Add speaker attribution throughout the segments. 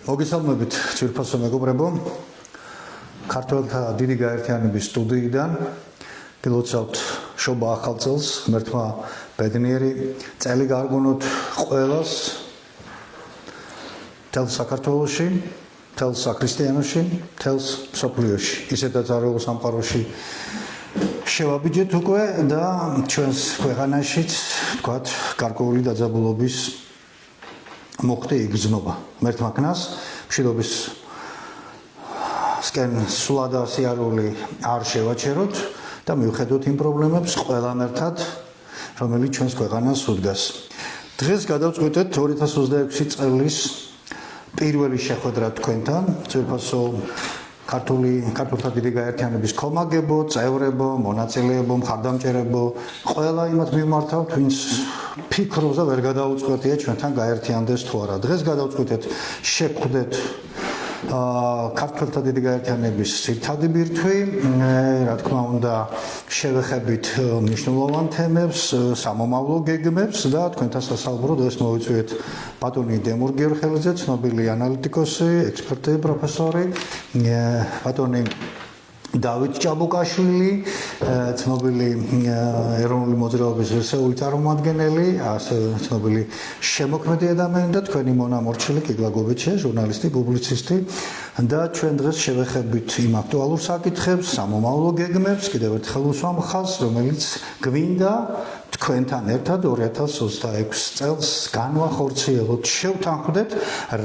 Speaker 1: მოგესალმებით ძვირფასო მეგობრებო. ქართველთა დიდი გაერთიანების სტუდიიდან გილოცავთ შობა ახალ წელს, ღმერთმა ბედნიერი წელი გაარგუნოთ ყველას თელს საქართველოში, თელს საქრისტიანოში, თელს მსოფლიოში. ისედაც არეულ სამყაროში შევაბიჯეთ უკვე და ჩვენს ქვეყანაშიც თქვათ გარკვეული დაძაბულობის მოხდე იგრძნობა. ღმერთმა ქნას მშვიდობის სკენ სულად ასიარული არ შევაჩეროთ და მივხედოთ იმ პრობლემებს ყველამ ერთად, რომელიც ჩვენს ქვეყანას უდგას. დღეს გადავწყვიტეთ 2026 წლის პირველი შეხვედრა თქვენთან, ძვირფასო ქართულთა დიდი გაერთიანების კომაგებო, წევრებო, მონაწილეებო, მხარდამჭერებო, ყველა იმათ მიმართავთ, ვინც ფიქრობს და ვერ გადაუწყვეტია ჩვენთან გაერთიანდეს თუ არა. დღეს გადავწყვიტეთ შევხვდეთ ქართულთა დიდი გაერთიანების ძირითადი ბირთვი, რა თქმა უნდა, შევეხებით მნიშვნელოვან თემებს, სამომავლო გეგმებს და თქვენთან სასაუბრო დღეს მოვიწვიეთ ბატონი დემურ გიორხელიძე, ცნობილი ანალიტიკოსი, ექსპერტი, პროფესორი, ბატონი დავით ჭაბუკაშვილი, ცნობილი ეროვნული მოძრაობის ვერსეული წარმომადგენელი, ასევე ცნობილი შემოქმედი ადამიანი და თქვენი მონამორჩილი კიგლა გობეჩე, ჟურნალისტი, პუბლიცისტი და ჩვენ დღეს შევეხებით იმ აქტუალურ საკითხებს, სამომავლო გეგმებს, კიდევ ერთხელ უსვამ ხაზს, რომელიც გვინდა თქვენთან ერთად 2026 წელს განვახორციელოთ, შევთანხმდეთ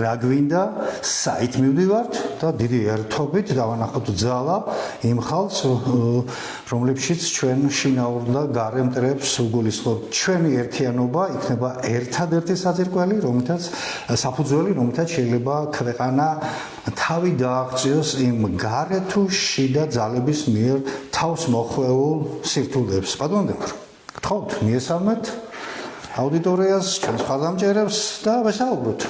Speaker 1: რა გვინდა, საით მივდივართ და დიდი ერთობით დავანახოთ ძალა იმ ხალხს, რომლებშიც ჩვენ შინაურ და გარე მტრებს უგულისხმობთ. ჩვენი ერთიანობა იქნება ერთადერთი საძირკველი, რომლითაც საფუძველი, რომლითაც შეიძლება ქვეყანა თავი დააღწიოს იმ გარე თუ შიდა ძალების მიერ თავს მოხვეულ სირთულეებს. ბატონო გთხოვთ, მიესალმეთ აუდიტორიას, ჩვენს მხარდამჭერებს და ვესაუბროთ.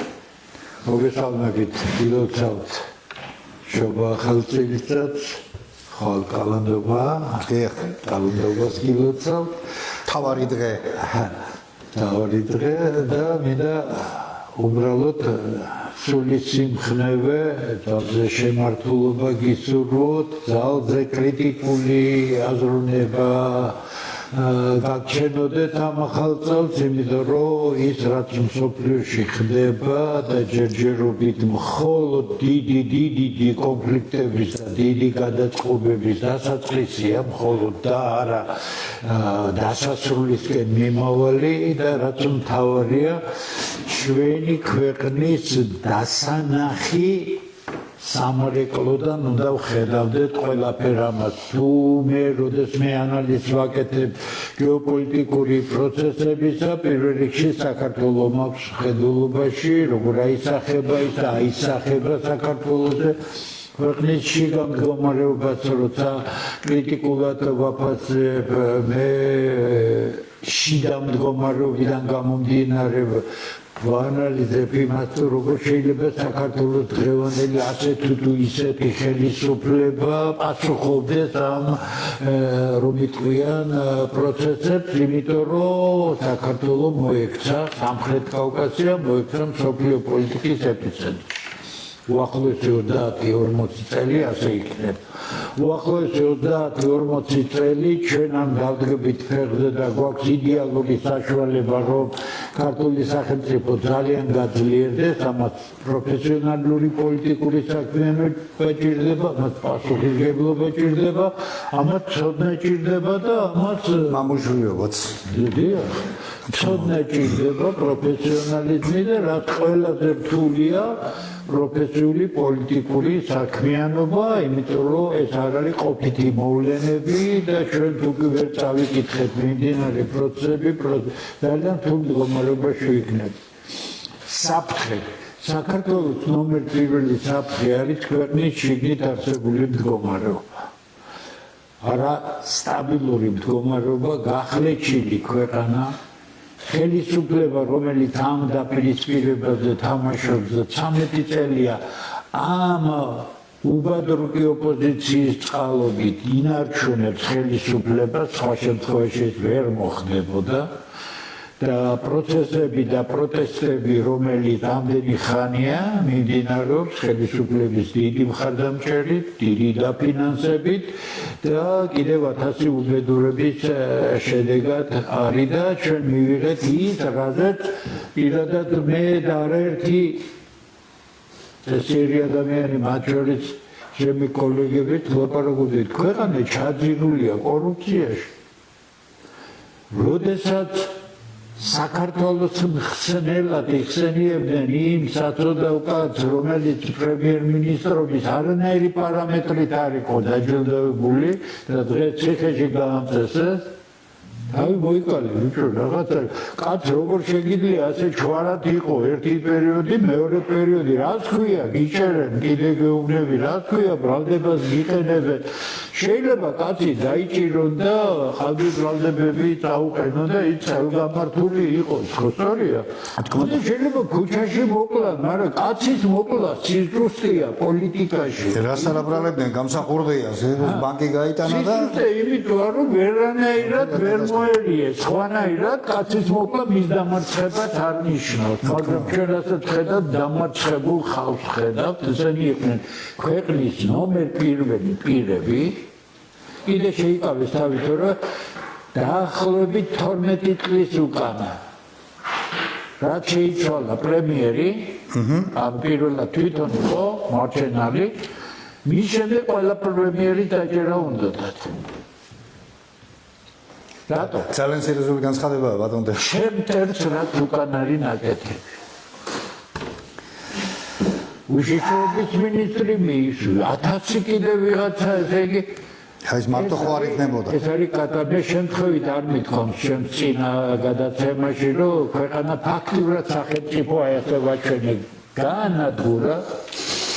Speaker 2: მოგესალმებით, გილოცავთ შობა ახალ წელსაც, ხვალ კალენდობას გილოცავთ.
Speaker 1: თავარი დღე
Speaker 2: და მინდა უბრალოდ სული სიმხნევე, ძალზე შემართულობა გისურვოთ, ძალზე კრიტიკული აზროვნება გაჩენოდეთ ამ ახალ წელს, იმიტომ რომ ის რაც მსოფლიოში ხდება და ჯერჯერობით მხოლოდ დიდი კონფლიქტების და დიდი გადაწყობების დასაწყისია, მხოლოდ და არა დასასრულისკენ მიმავალი და რაც მთავარია ჩვენი ქვეყნის დასანახი სამრეკლოდან უნდა ვხედავდეთ ყველაფერ ამას. თუ როდესაც მე ანალიზს ვაკეთებ გეოპოლიტიკური პროცესებისა, პირველ რიგში საქართველოს მაქვს ხედულობაში, როგორ აისახება ის და აისახება საქართველოზე ქვეყნის შიგა მდგომარეობას, როცა კრიტიკულად ვაფასებ, მე შიდა მდგომარეობიდან გამომდინარე ვაანალიზებ იმას, როგორ შეიძლება საქართველოს დღევანდელი ასეთ თუ ისეთი ხელისუფლება პასუხობდეს ამ რომ იტყვიან პროცესებს, იმიტომ რომ საქართველოს მოექცა სამხრეთ კავკასია, მოექცა მსოფლიო პოლიტიკის ეპიცენტრი. უახლოესი 30-40 წელი ასე იქნება. უახლოესი 30-40 წელი ჩვენ ამ დავდგებით ფეხზე და გვაქვს იდეალური საშუალება, რომ ქართული სახელმწიფო ძალიან გაძლიერდეს, ამას პროფესიონალური პოლიტიკური საქმიანობა ჭირდება, ამას პასუხისმგებლობა ჭირდება, ამას ცოდნა ჭირდება და ამას
Speaker 1: მამოჟვრიობაც.
Speaker 2: ცოდნა ჭირდება, პროფესიონალიზმი და რაც ყველაზე რთულია პროფესიული პოლიტიკური საქმიანობა, იმიტომ რომ ეს არ არის ყოფითი მოვლენები და ჩვენ თუ კი ვერ წავიკითხეთ მიმდინარე პროცესები, ძალიან რთულ მდგომარეობაში ვიქნებით. საფრთხე. საქართველოს ნომერ პირველი საფრთხე არის ქვეყნის შიგნით არსებული მდგომარეობა. არა სტაბილური მდგომარეობა, გახლეჩილი ქვეყანა, ხელისუფლება, რომელიც ამ დაპირისპირებაზე თამაშობს 13 წელია ამ უბადრუკი ოპოზიციის წყალობით ინარჩუნებს ხელისუფლებას, სხვა შემთხვევაში ვერ მოხდებოდა და პროცესები და პროტესტები, რომელიც ამდენი ხანია მიმდინარეობს ხელისუფლების დიდი მხარდამჭერით, დიდი დაფინანსებით და კიდევ 1000 უბედურების შედეგად არის და ჩვენ მივიღეთ ის, რაზეც პირადად მე და არაერთი წესიერი ადამიანი, მათ შორის ჩემი კოლეგებით ლაპარაკობდით, ქვეყანა ჩაძირულია კორუფციაში. როდესაც საქართველოს მხსნელად იხსენიებდნენ იმ საწოდავ კაცს, რომელიც პრემიერ-მინისტრობის არანაირი პარამეტრით არ იყო დაჯილდოვებული და დღეს ციხეში გაამწესეს, თავი მოიკალე, ბიჭო, რაღაცა კაც როგორ შეგიძლია ასე ჩვარად იყო ერთი პერიოდი, მეორე პერიოდი, რას ქვია, გიჭერენ, კიდე გეუბნები, რას ქვია, ბრალდებას გიყენებენ. შეიძლება კაცი დაიჭირონ და ხალხი ბრალდებები წაუყენონ და ის გამართული იყოს, ხო სწორია? თქონდა შეიძლება ქუჩაში მოკლან, მაგრამ კაცის მოკლა სიზუსტეა პოლიტიკაში.
Speaker 1: რას არაბრალებდნენ, გამსახურდია, ბანკი გაიტანა და
Speaker 2: სიზუსტე იმიტომ რომ ვერანაირად ვერ მოერიეს, სხვანაირად კაცის მოკლა მის დამარცხებას არ ნიშნავს, მაგრამ ჩვენ რასაც ხედავთ, დამარცხებულ ხალხს ხედავთ, ესენი იყვნენ ქვეყნის ნომერ პირველი პირები. კიდე შეიკავეს თავით, რომ დაახლოებით 12 წლის უკანა რაც შეიცვალა პრემიერი, ამ პირველად თვითონ იყო მარჩენალი, მის შემდეგ ყველა პრემიერი დაჭერა უნდათ. რატო?
Speaker 1: ძალიან სერიოზული განცხადებაა ბატონ და
Speaker 2: შემტერს რაც უკან არის ნაკეთები. უშიშროების მინისტრი მიისურვა 1000 კიდე ვიღაცა, ესე იგი
Speaker 1: ეს მარტო ხო არ იქნებოდა.
Speaker 2: ეს არის კატარბე შემთხვევით არ მithkomს ჩემს წინა გადაცემაში, რომ ქვეყანა ფაქტურად სახელმწიფოა, ესე ვაჩვენე განადგურა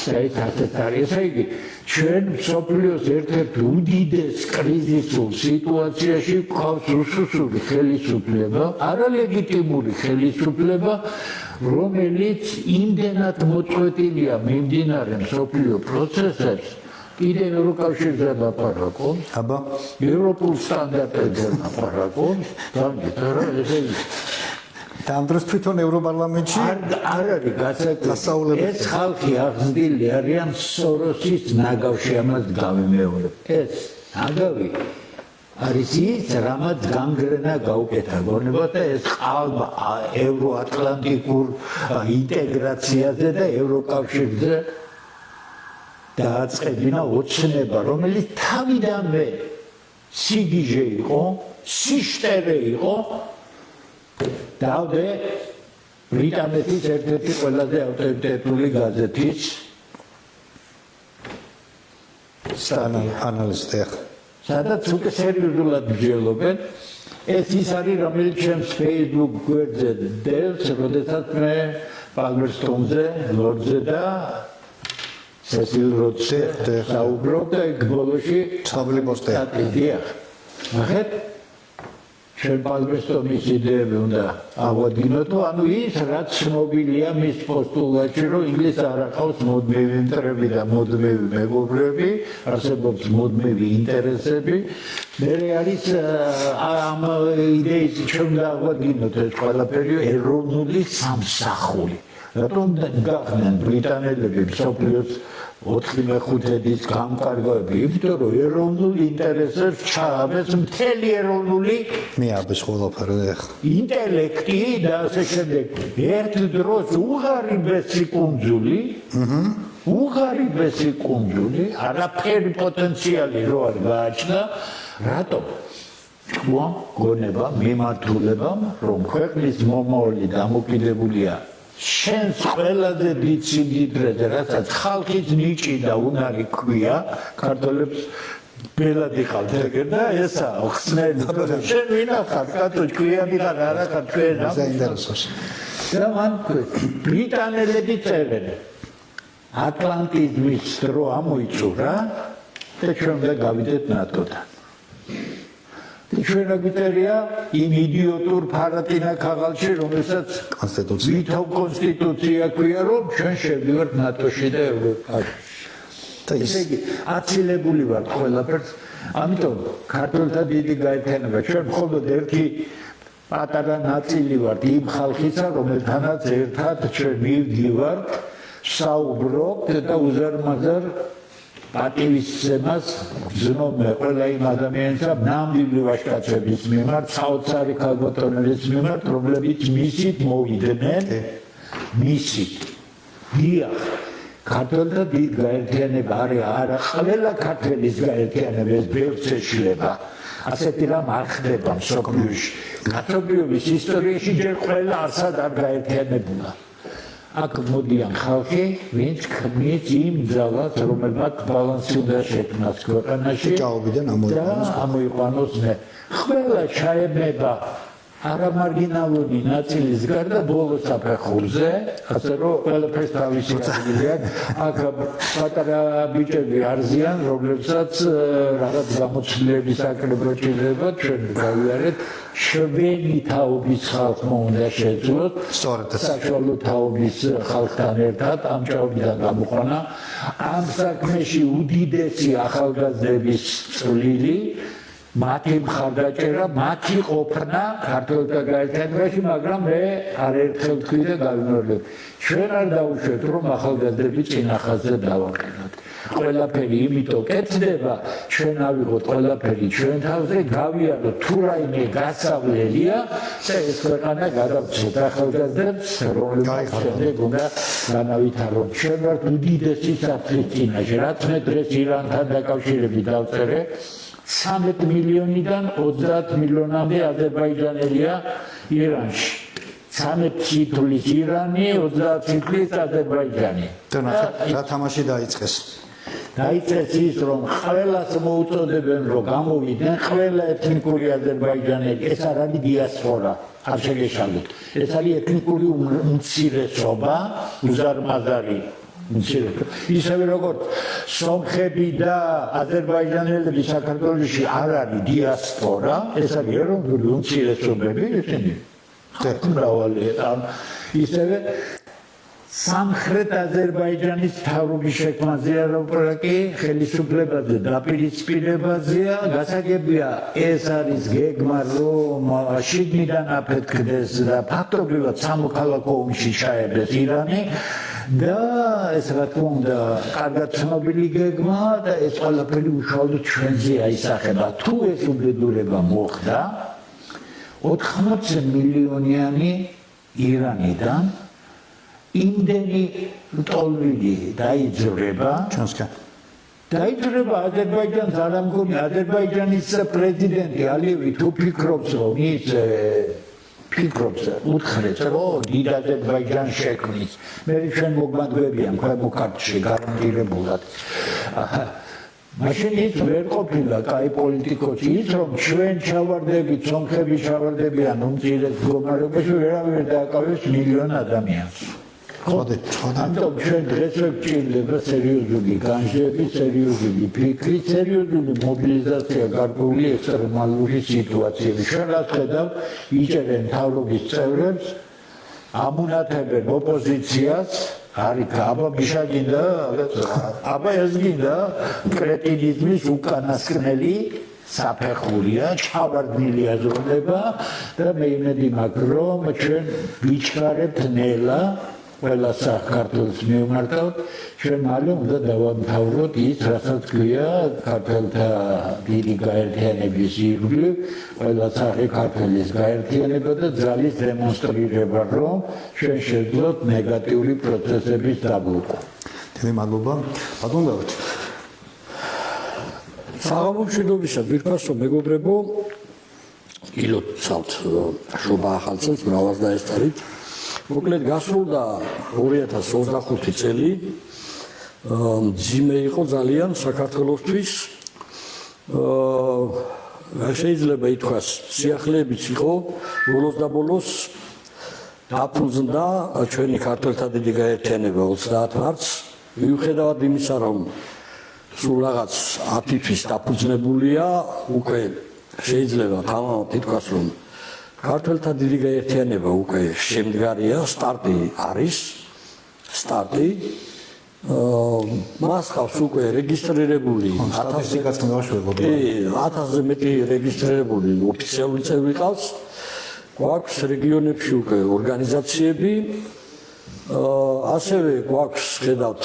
Speaker 2: და ეს ასეც არის. ესე იგი ჩვენ მსოფლიოს ერთ-ერთ უდიდეს კრიზისულ სიტუაციაში გვყავს უსუსური ხელისუფლება, არალეგიტიმური ხელისუფლება, რომელიც იმდენად მოწყვეტილია მიმდინარე მსოფლიო პროცესებს, კიდევ ევროკავშირზე ლაპარაკობს,
Speaker 1: აბა,
Speaker 2: ევროპულ სტანდარტებზე ლაპარაკობს, გამიგეთ რა, ესე იგი
Speaker 1: და ამ დროს თვითონ ევროპარლამენტში
Speaker 2: არ არის გასაულებელია. ეს ხალხი აღზრდილი არიან სოროსის ნაგავში, ამას გავიმეორებ. ეს ნაგავი არის ის, რამაც განგრენა გაუკეთა გონება და ეს ყალბა ევროატლანტიკურ ინტეგრაციაზე და ევროკავშირზე დააწყებინა ოცნება, რომელიც თავიდანვე სიგიჟე იყო, სიშტერე იყო. დავდე ბრიტანეთის ერთ-ერთი ყველაზე ავტორიტეტული გაზეთის
Speaker 1: ანალისტი ახლა.
Speaker 2: სადაც უკვე სერიოზულად მსჯელობენ. ეს ის არის, რომელიც ჩემს Facebook გვერდზე დევს, როდესაც მე პალმერსტონზე, ლორდზე და სესილ როდზე საუბრობ და იქ ბოლოში
Speaker 1: ცნობილი პოსტია.
Speaker 2: დიახ. ნახეთ ჩვენ პალმერსტონის იდეები უნდა ავადგინოთ, ანუ ის რაც ცნობილია მის პოსტულატში, რომ ინგლისს არ აკავს მუდმივი მტრები და მუდმივი მეგობრები, არსებობს მუდმივი ინტერესები. მე არის ამ იდეის ჩვენ უნდა ავადგინოთ ეს ყველაფერი ეროვნული სამსახური. რატომ გახდნენ ბრიტანელები მსოფლიოს 4/5 გამკარგვები, იმიტომ რომ ეროვნულ ინტერესებს ჩააბეს მთელი ეროვნული
Speaker 1: მიაბეს ყველაფერი ახლა.
Speaker 2: ინტელექტი და ასე შემდეგ. ერთ დროს უღარიბესი კუნძული, არაფერი პოტენციალი რო არ გააჩნდა, რატომ? თქვა გონება მიმართულებამ, რომ ქვეყნის მომავალი დამოკიდებულია შენს ყველაზე დიდ სიმდიდრეზე, რასაც ხალხის ნიჭი და უნარი ქვია, ქართველებს ბელადი ხალხ და ესა ხსნელი. შენ ვინახარ, კაცო, ქვიანი ხარ, არა ხარ ჩვენ ამ.
Speaker 1: საინტერესოა.
Speaker 2: და მან ბრიტანელები წერენ ატლანტიზმის დრო ამოიწურა და ჩვენ უნდა გავიდეთ ნატოდან. ჩვენ აგიტერია იმ იდიოტურ ფარატინა ქაღალდში, რომელსაც კონსტიტუცია ქვია, რომ ჩვენ შევდივართ ნატოში და ევროპაში. ესე იგი, აცილებული ვართ ყველაფერს, ამიტომ ქართველთა დიდი გაერთიანება. ჩვენ მხოლოდ ერთი პატარა ნაწილი ვართ იმ ხალხისა, რომელთანაც ერთად ჩვენ მივდივართ, საუბრობთ და უზარმაზარ პატივისცემას გრძნობ ყველა იმ ადამიანისა ნამდვილი ვაჟკაცების მიმართ, საოცარი ქალბატონების მიმართ, რომლებიც მისით მოვიდნენ, მისით. დიახ, ქართველთა დიდ გაერთიანება არის არა ყველა ქართველის გაერთიანება, ეს ბევრს ეშლება. ასეთი რამ არ ხდება მსოფლიოში. კაცობრიობის ისტორიაში ჯერ ყველა არსად არ გაერთიანებულა. აქ მოდიან ხალხი, ვინც ქმნის იმ ძალას, რომელმაც ბალანსი უნდა შექმნას ქვეყანაში
Speaker 1: და
Speaker 2: ამოიყვანოს მე. ყველა ჩაებება არამარგინალური ნაწილის გარდა ბოლო საფეხურზე, ასე რომ ყველაფერს თავისი ადგილი აქვს. აქ პატარა ბიჭები არზიან, რომლებსაც რაღაც გამოცდილების აკრება ჭირდება, ჩვენ გავიარეთ, ჩვენი თაობის ხალხმა უნდა შეძლოთ, საშუალო თაობის ხალხთან ერთად ამ ჭაობიდან გამოყვანა. ამ საქმეში უდიდესი ახალგაზრდების წვლილი, მათი მხარდაჭერა, მათი ყოფნა ქართველთა გაერთიანებაში, მაგრამ მე არაერთხელ თქვი და გავიმეორებ. ჩვენ არ დავუშვეთ, რომ ახალგაზრდები წინახაზზე დავაყენოთ. ყველაფერი იმიტომ კეთდება, ჩვენ ავიღოთ ყველაფერი ჩვენ თავზე, გავიაროთ თუ რაიმე გასავლელია და ეს ქვეყანა გადავწყვეტ ახალგაზრდებს, რომლებიც შემდეგ უნდა განავითაროთ. ჩვენ ვართ უდიდესი საფრთხის წინაშე, რაც მე დღეს ირანთან დაკავშირებით დავწერე. 13 მილიონიდან 30 მილიონამდე აზერბაიჯანელია ირანში. 13 სიტულის ირანი, 30 სიტულის აზერბაიჯანი.
Speaker 1: რა თამაში დაიწყეს?
Speaker 2: დაიწყეს ის, რომ ყველას მოუწოდებენ, რომ გამოვიდნენ ყველა ეთნიკური აზერბაიჯანელი. ეს არ არის დიასპორა, არ შეგეშალოთ. ეს არის ეთნიკური უმცირესობა, უზარმაზარი. ისევე როგორც სომხები და აზერბაიჯანელები საქართველოში არ არის დიასპორა, ეს არის ეროვნული უმცირესობები, ისინი მრავალი. ისევე სამხრეთ აზერბაიჯანის მთავრობის შექმნაზე არაპრაკი ხელისუფლებაზე დაპირისპირებაზეა. გასაგებია, ეს არის გეგმა, რომ შიგნიდან აფეთქდეს და ფაქტობრივად სამოქალაქო ომში ჩაებდეს ირანი. და ეს რა თქმა უნდა, კარგად ცნობილი გეგმა და ეს ყველაფერი უშუალოდ ჩვენზე აისახება. თუ ეს უბედურება მოხდა, 80 მილიონიანი ირანიდან იმდენი ტოლვილი დაიძრება
Speaker 1: ჩვენსკენ.
Speaker 2: დაიძრება აზერბაიჯანს, არ ამგონი აზერბაიჯანის პრეზიდენტი ალიევი თუ ფიქრობს, რომ ის ფიქრობს, უთხრეს, რომ დიდ აზერბაიჯანს შექმნის. მე ჩვენ მოგმადგვებიან ქვემო ქართლში გარანტირებულად. მაშინ ის ვერ ყოფილა კაი პოლიტიკოსი, ის რომ ჩვენ ჩავარდებით, სომხები ჩავარდებიან უმცირეს მდგომარეობაში, ვერავინ დააკავებს მილიონ ადამიანს. ამიტომ ჩვენ დღეს გვჭირდება სერიოზული განშტოება, სერიოზული ფიქრი, სერიოზული მობილიზაცია გარკვეული ექსტრემალური სიტუაციები. ჩვენ რაც ხედავ, იჭერენ მთავრობის წევრებს, ამუნათებენ ოპოზიციას, არის აბა მიშაგინდა, აბა ეს გინდა კრეტინიზმის უკანასკნელი საფეხურია, ჩავარდნილი აზროვნება და მე იმედი მაქვს, რომ ჩვენ ვიჩქარებთ ნელა ყველა საქართველოს მივმართავთ, ჩვენ მალე უნდა დავამთავროთ ის, რასაც ქვია ქართველთა დიდი გაერთიანების ირგვლივ, ყველა სახე ქართველის გაერთიანება და ძალის დემონსტრირება, რომ ჩვენ შევძლოთ ნეგატიური პროცესების დაბლოკვა.
Speaker 1: დიდი მადლობა. ბატონ დავით.
Speaker 3: საღამომშვიდობისა ძვირფასო მეგობრებო, გილოცავთ შობა ახალწელს მრავალს დაესწარით. მოკლედ გასრულდა 2025 წელი, მძიმე იყო ძალიან საქართველოსთვის. შეიძლება ითქვას, სიახლეებიც იყო, ბოლოს და ბოლოს დაფუძნდა ჩვენი ქართველთა დიდი გაერთიანება 30 მარტს, მიუხედავად იმისა, რომ სულ რაღაც 10 თვის დაფუძნებულია, უკვე შეიძლება თამამად ითქვას, რომ ქართველთა დიდი გაერთიანება უკვე შემდგარია, სტარტი არის, მას ხავს უკვე რეგისტრირებული 1000-ზე მეტი რეგისტრირებული ოფიციალური წევრი ყავს გვაქვს რეგიონებში უკვე ორგანიზაციები, ასევე გვაქვს ხედავთ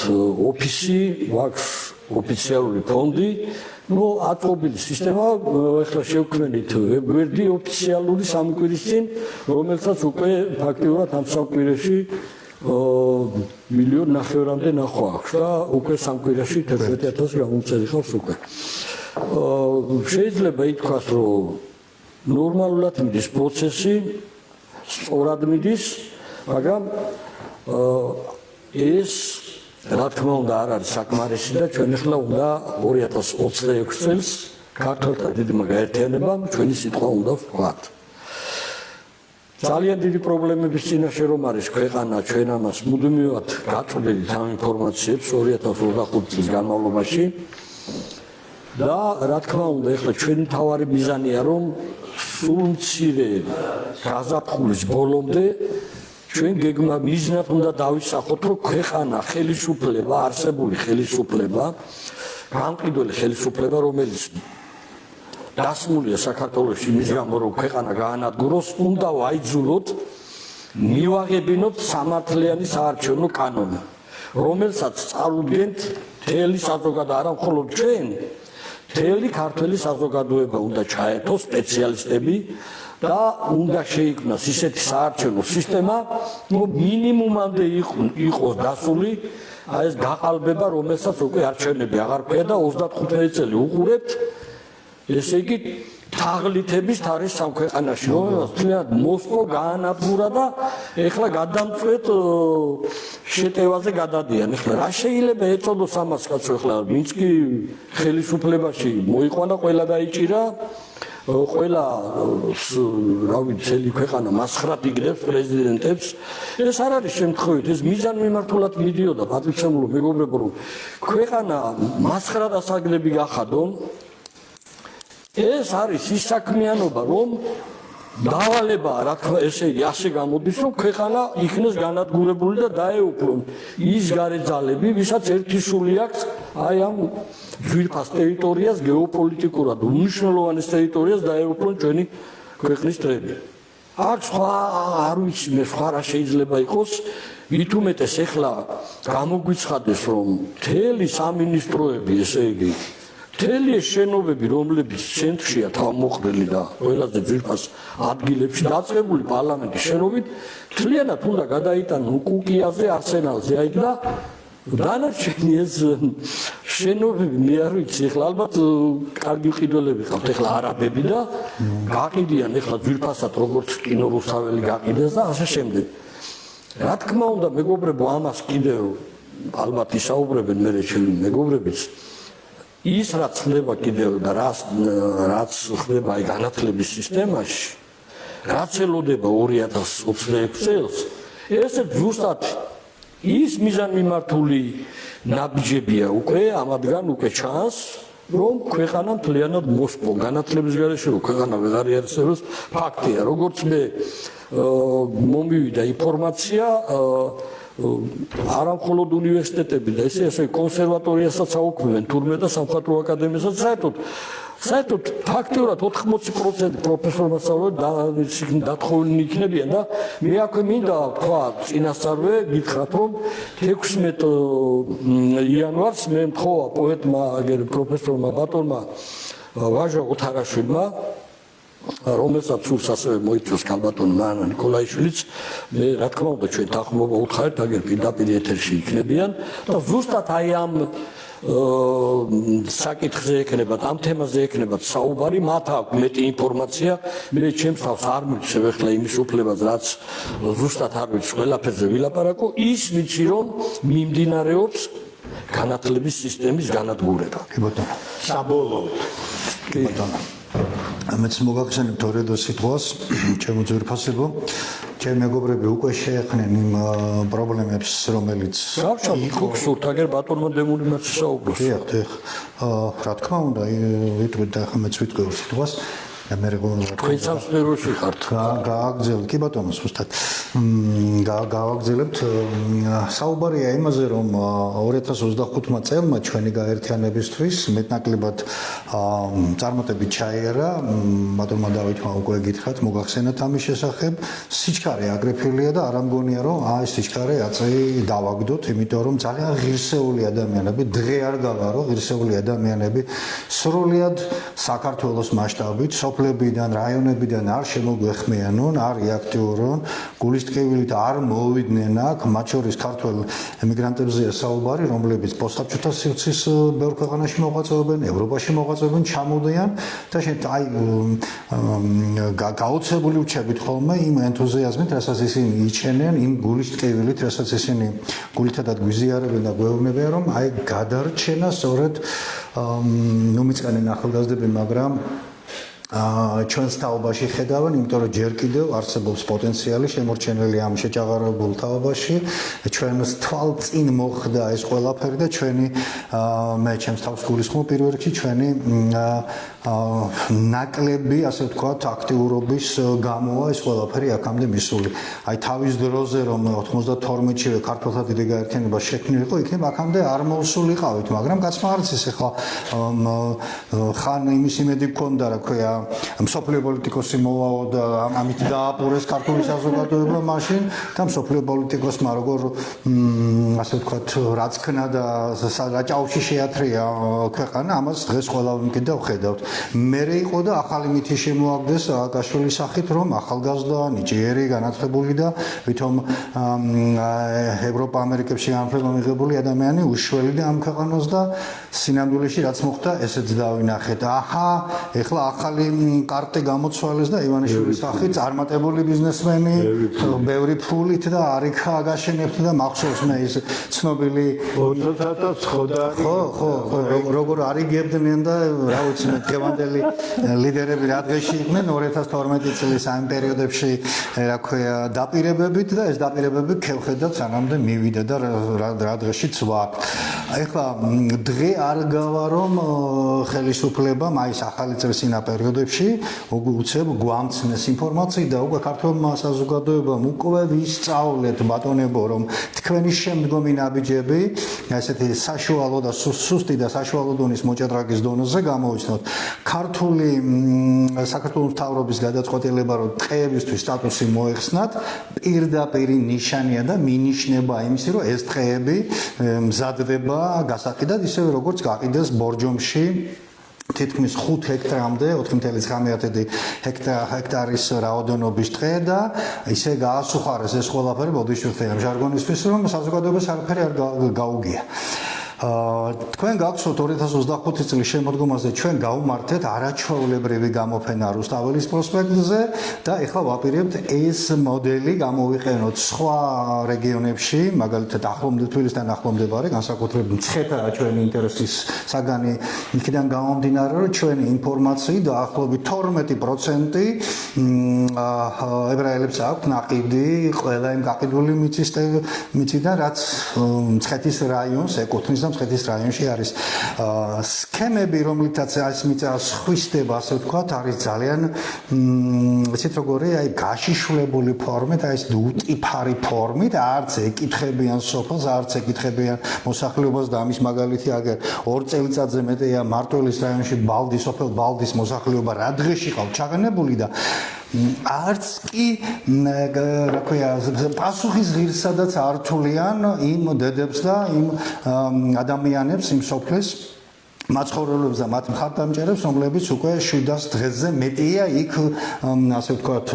Speaker 3: ოფისი, გვაქვს ოფიციალური ფონდი, ну აწობილი სისტემა ახლა შევქმნით ვებგვერდი ოფიციალური სამი კვირის წინ, რომელსაც უკვე ფაქტიურად ამ სამკვირეში 1,5 მილიონამდე ნახვა აქვს და უკვე სამ კვირაში 11,000 გამომწერი ხავს უკვე. შეიძლება ითქვას, რომ ნორმალურად მიდის პროცესი, სწორად მიდის, მაგრამ ეს რა თქმა უნდა არ არის საკმარისი და ჩვენ ახლა უნდა 2026 წელს ქართველთა დიდმა გაერთიანებამ ჩვენი სიტყვა უნდა ვთქვათ. ძალიან დიდი პრობლემების წინაშე რომ არის ქვეყანა, ჩვენ ამას მუდმივად გაწვდით ამ ინფორმაციებს 2025 წლის განმავლობაში და რა თქმა უნდა ახლა ჩვენი თავარი მიზანია რომ სულ მცირე გაზაფხულის ბოლომდე ჩვენ გეგმა მიზნად უნდა დავისახოთ, რომ ქვეყანა ხელისუფლება, არსებული ხელისუფლება, გამყიდველი ხელისუფლება, რომელიც დასმულია საქართველოში იმის გამო, რომ ქვეყანა გაანადგუროს, უნდა ვაიძულოთ, მივაღებინოთ სამართლიანი საარჩევნო კანონი, რომელსაც წარუდგენთ მთელი საზოგადოება, არა მხოლოდ ჩვენ, მთელი ქართველი საზოგადოება უნდა ჩაერთოს სპეციალისტები და უნდა შეიქმნას ისეთი საარჩევნო სისტემა, რომ მინიმუმამდე იყოს დასული ეს გაყალბება, რომელსაც უკვე არჩევნები აღარ ქვია და 35 წელი უყურებთ, ესე იგი თაღლითების თარიღს ამ ქვეყანაში, რომელსაც თლიანად მოსპო გაანადგურა და ეხლა გადამწვეთ შეტევაზე გადადიან. ეხლა რა შეიძლება ეწოდოს ამას კაცო, ეხლა ვინც კი ხელისუფლებაში მოიყვანა, ყველა დაიჭირა, ყველა რა ვიცი წელი ქვეყანა მასხრად იგდებს პრეზიდენტებს. ეს არ არის შემთხვევით, ეს მიზანმიმართულად მიდიოდა პატრიცემულო მეგობრებო, რომ ქვეყანა მასხრად ასაგდები გახადონ. ეს არის ის საქმიანობა, რომ დავალება, რა თქმა ესე იგი, ასე გამოდის, რომ ქვეყანა იქნეს განადგურებული და დაეუფლონ ის გარეძალები, ვისაც ერთი სული აქვს აი ამ ძვირფას ტერიტორიას, გეოპოლიტიკურად უმნიშვნელოვანეს ტერიტორიას დაეუფლონ ჩვენი ქვეყნის დროებით. აქ სხვა არ ვიცი მე სხვა რა შეიძლება იყოს, მით უმეტეს ეხლა გამოგვიცხადეს, რომ მთელი სამინისტროები, ესე იგი მთელი ეს შენობები, რომლებიც ცენტრშია თავმოყრილი და ყველაზე ძვირფას ადგილებში დაწყებული პარლამენტის შენობით, მთლიანად უნდა გადაიტანონ კუკიაზე, არსენალზე, აი და დანარჩენი ეს შენობები მე არ ვიცი, ეხლა ალბათ კარგი ყიდველები ყავთ, ეხლა არაბები და გაყიდიან ეხლა ძვირფასად როგორც კინორუსაველი გაყიდეს და ასე შემდეგ. რა თქმა უნდა, მეგობრებო, ამას კიდევ ალბათ ისაუბრებენ მე ჩემი მეგობრებიც. ის რაც ხდება კიდევ და რაც ხდება აი განათლების სისტემაში, რაც ელოდება 2026 წელს, ესე ზუსტად ის მიზანმიმართული ნაბიჯებია უკვე, ამადგან უკვე ჩანს, რომ ქვეყანა მთლიანად მოსპო განათლების გარეშე, რომ ქვეყანა ვეღარ იარსებებს, ფაქტია, როგორც მე მომივიდა ინფორმაცია, არა მხოლოდ უნივერსიტეტები და ესე კონსერვატორიასაც აუქმებენ, თურმე და სამხატვრო აკადემიასაც საერთოდ ფაქტიურად 80% პროფესორმა სწავლობენ დათხოვილნი იქნებიან და მე აქვე მინდა თქვა წინასწარვე გითხრათ, რომ 16 იანვარს მე მთხოვა პოეტმა პროფესორმა ბატონმა ვაჟა ოთარაშვილმა, რომელსაც სულს ასევე მოიწვევს ქალბატონი მანა ნიკოლაიშვილიც, მე რა თქმა უნდა ჩვენ თანხმობა უთხარით, აგერ პირდაპირ ეთერში იქნებიან და ზუსტად აი ამ საკითხზე ექნებათ, ამ თემაზე ექნებათ საუბარი, მათ აქვს მეტი ინფორმაცია, მე ჩემს თავს არ მიცევ ახლა იმის უფლებას, რაც ზუსტად არ ვიცი ყველაფერზე ვილაპარაკო, ის ვიცი რომ მიმდინარეობს განათლების სისტემის განადგურება.
Speaker 1: კი ბატონო.
Speaker 2: საბოლოოდ.
Speaker 1: კი ბატონო. ამაც მოგახსენებთ ორედო სიტყვას, ჩემო ძვირფასებო, ჩემი მეგობრები უკვე შეეხნენ იმ პრობლემებს, რომელიც
Speaker 3: იყო სურთაგერ ბატონმა დემული მათ საუბრობს.
Speaker 1: დიახ, რა თქმა უნდა, ვიტყვით და ახლა მეც ვიტყვი სიტყვას. მე
Speaker 3: თქვენ სამსახურში ხართ.
Speaker 1: გააგრძელებთ კი ბატონო ზუსტად გააგრძელებთ საუბარია იმაზე რომ 2025 წელმა ჩვენი გაერთიანებისთვის მეტნაკლებად წარმატებით ჩაიარა ბატონმა დავითმა უკვე გითხრათ მოგახსენათ ამის შესახებ სიჩქარე აგრეფილია და არ ამგონია რომ ეს სიჩქარე აწი დავაგდოთ იმიტომ რომ ძალიან ღირსეული ადამიანები დღე არ გავა რომ ღირსეული ადამიანები სრულად საქართველოს მასშტაბით სოფლებიდან რაიონებიდან არ შემოგვეხმიანონ არ იაქტიურონ გულისტკივილით არ მოვიდნენ აქ მათ შორის ქართველ ემიგრანტებზეა საუბარი რომლებიც პოსტსაბჭოთა სივრცის ბევრ ქვეყანაში მოღვაწეობენ ევროპაში მოღვაწეობენ ჩამოდიან და აი გაოცებული ვჩებით ხოლმე იმ ენთუზიაზმით რასაც ისინი იჩენენ იმ გულისტკივილით რასაც ისინი გულითადად გვიზიარებენ და გვეუბნებიან რომ აი გადარჩენა სწორედ ნუ მიწყენენ ახალგაზრდები მაგრამ ჩვენს თაობაში ხედავენ, იმიტომ რომ ჯერ კიდევ არსებობს პოტენციალი შემორჩენილი ამ შეჭაღარებულ თაობაში. ჩვენს თვალწინ მოხდა ეს ყველაფერი და ჩვენი მე ჩემს თავს გულისხმობ პირველ რიგში ჩვენი ნაკლები, ასე ვთქვათ, აქტიურობის გამოა ეს ყველაფერი აქამდე მისული. აი თავის დროზე რომ 92-ში ქართულთა დიდი გაერთიანება შექმნილიყო, იქნებ აქამდე არ მოვსულიყავით, მაგრამ კაცმა არც ის ახლა ხან იმის იმედი გქონდა, რა ქვია მსოფლიო პოლიტიკოსი მოვაო და ამით დააპურეს ქართული საზოგადოება მაშინ და მსოფლიო პოლიტიკოსმა როგორ ასე ვთქვათ რაც ქნა და რაჭაოში შეათრია ქვეყანა ამას დღეს ყველამ კიდევ ხედავთ მერე იყო და ახალი მითი შემოაგდეს სააკაშვილის სახით რომ ახალგაზრდა ნიჭიერი განათლებული და ვითომ ევროპა ამერიკებში განათლება მიღებული ადამიანი უშველი და ამ ქვეყანას და სინამდვილეში რაც მოხდა ესეც დავინახეთ აჰა ეხლა ახალი კარტი გამოცვალეს და ივანიშვილის სახით წარმატებული ბიზნესმენი ბევრი ფულით და არიქა გაშენებთ და მახსოვს მე ის ცნობილი
Speaker 2: 20-ს ხოდარი
Speaker 1: ხო როგორ არიგებდნენ და რა ვიცი მე დღევანდელი ლიდერები რა დღეში იყვნენ 2012 წლის ამ პერიოდებში რა ქვია დაპირებებით და ეს დაპირებები ქევხედად სანამდე მივიდა და რა დღეშიც ვარ ეხლა დღე არ გავა რომ ხელისუფლებამ აი ეს ახალი წესინა პერიოდებში უცებ გვამცნეს ინფორმაცია და უკვე ქართულმა საზოგადოებამ უკვე ვისწავლეთ ბატონებო რომ თქვენი შემდგომი ნაბიჯები ესეთი საშუალო და სუსტი და საშუალო დონის მოჭადრაკის დონეზე გამოვიცნოთ ქართული საქართველოს მთავრობის გადაწყვეტილება რომ ტყეებისთვის სტატუსი მოეხსნათ პირდაპირ ნიშანია და მინიშნება იმისი რომ ეს ტყეები მზადდება გასაყიდად ისევე როგორც გაყიდეს ბორჯომში თითქმის 5 ჰექტარამდე 4.9 ჰექტარის რაოდენობის ტყე და ისე გაასუხარეს ეს ყველაფერი ბოდიშვილთან ჟარგონისთვის რომ საზოგადოებას არაფერი არ გაუგია თქვენ გახსოვთ 2025 წლის შემოდგომაზე ჩვენ გავუმართეთ არაჩვეულებრივი გამოფენა რუსთაველის პროსპექტზე და ეხლა ვაპირებთ ეს მოდელი გამოვიყენოთ სხვა რეგიონებში მაგალითად ახლომდე თბილისთან ახლომდებარე განსაკუთრებით მცხეთაა ჩვენი ინტერესის საგანი იქიდან გამომდინარე რომ ჩვენი ინფორმაცია დაახლოებით 12% ებრაელებს აქვთ ნაყიდი ყველა იმ გაყიდული მიწიდან რაც მცხეთის რაიონს ეკუთვნის მცხეთის რაიონში არის სქემები რომლითაც ეს მიწა სხვისდება ასე ვთქვათ არის ძალიან ისეთ როგორი აი გაშიშვლებული ფორმით აი ეს უტიფარი ფორმით არც ეკითხებიან სოფელს არც ეკითხებიან მოსახლეობას და ამის მაგალითი აგერ 2 წელიწადზე მეტია მარტვილის რაიონში ბალდის სოფელ ბალდის მოსახლეობა რა დღეში ყავთ ჩაღენებული და არც კი რა ქვია პასუხის ღირსადაც არ თვლიან იმ დედებს და იმ ადამიანებს იმ სოფლის მაცხოვრებლებს და მათ მხარდამჭერებს რომლებიც უკვე 700 დღეზე მეტია იქ ასე ვთქვათ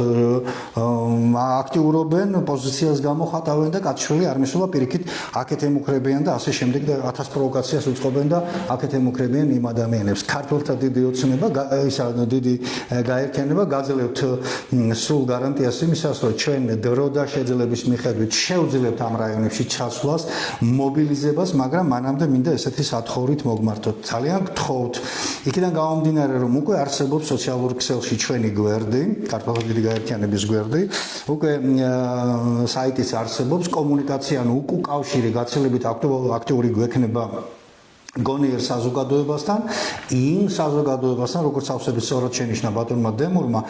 Speaker 1: აქტიურობენ პოზიციას გამოხატავენ და კაცშვილი არ მისულა პირიქით აქეთ ემუქრებიან და ასე შემდეგ და 1000 პროვოკაციას უწყობენ და აქეთ ემუქრებიან იმ ადამიანებს ქართველთა დიდი ოცნება ისა დიდი გაერთიანება გაძლევთ სულ გარანტიას იმისას რომ ჩვენ დრო და შეძლების მიხედვით შევძლებთ ამ რაიონებში ჩასვლას მობილიზებას მაგრამ მანამდე მინდა ესეთი სათხოვრით მოგმართოთ ძალიან გთხოვთ იქიდან გამომდინარე რომ უკვე არსებობს სოციალურ ქსელში ჩვენი გვერდი ქართულთა დიდი გაერთიანების გვერდი უკვე საიტიც არსებობს კომუნიკაცია ანუ უკავშირი გაცილებით აქტიური გვექნება გონიერ საზოგადოებასთან, იმ საზოგადოებასთან, როგორც ავსების სწორად შენიშნა ბატონმა დემურმა,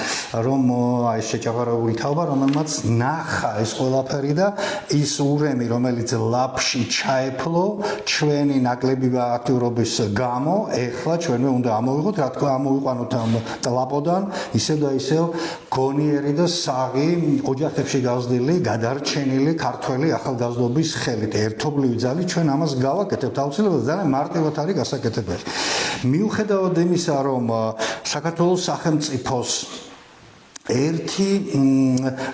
Speaker 1: რომ აი შეჭაღარებული თაობა, რომელმაც ნახა ეს ყველაფერი და ის ურემი, რომელიც ლაფში ჩაეფლო ჩვენი ნაკლები აქტიურობის გამო, ეხლა ჩვენვე უნდა ამოვიღოთ, რა თქმა ამოვიყვანოთ ამ ტლაპოდან, ისევ და ისევ გონიერი და საღი ოჯახებში გაზრდილი, გადარჩენილი ქართველი ახალგაზრდობის ხელით, ერთობლივი ძალით ჩვენ ამას გავაკეთებთ აუცილებლად ძალიან მარტივად არის გასაკეთებელი. მიუხედავად იმისა, რომ საქართველოს სახელმწიფოს ერთი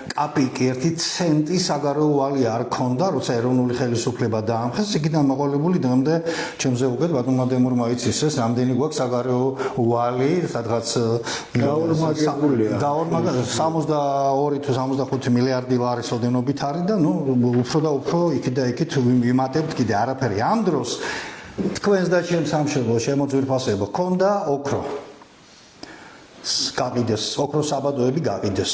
Speaker 1: კაპიკი, ერთი ცენტი საგარეო ვალი არ ქონდა, როცა ეროვნული ხელისუფლება დაამხეს, იქიდან მოყოლებული დღემდე ჩემზე უკეთ ბატონმა დემურმა იცის ეს რამდენი გვაქვს საგარეო ვალი, სადღაც
Speaker 2: გაორმაგებულია.
Speaker 1: 62 თუ 65 მილიარდი ლარის ოდენობით არის და უფრო და უფრო იქით და იქით ვიმატებთ კიდე არაფერი. ამ დროს თქვენს და ჩემს სამშობლოს შემოძვირფასება ქონდა ოქრო. გაგიდეს ოქროს საბადოები გაგიდეს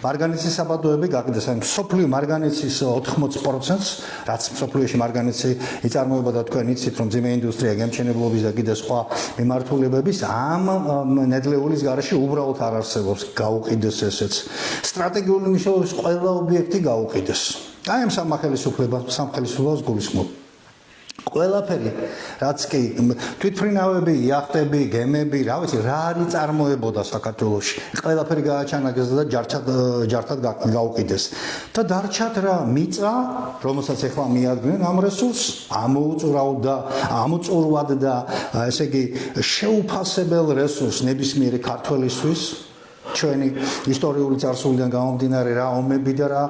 Speaker 1: მარგანეცის საბადოები გაგიდეს აი სოფლიო მარგანეცის 80%-ს რაც სოფლიოში მარგანეცი იწარმოება და თქვენ იცით რომ ძიმე ინდუსტრია გემჩენებლობის და კიდე სხვა მიმართულებების ამ ნედლეულის გარეშე უბრალოდ არ არსებობს გაუყიდეს ესეც სტრატეგიული მნიშვნელობის ყველა ობიექტი გაუყიდეს აი ამ სამხელისუფლებას გულისხმობ ყველაფერი რაც კი თვითმფრინავები, იახტები, გემები, რა ვიცი, რა არის წარმოებოდა საქართველოში. ყველაფერი გააჩანაგეს და ჯართად გაუყიდეს. და დარჩათ რა მიწა, რომელსაც ახლა მიადგნენ ამ რესურსს, ამოწურვად და ესე იგი შეუფასებელ რესურსს ნებისმიერი ქართველისთვის ჩვენი ისტორიული წარსულიდან გამომდინარე რა ომები და რა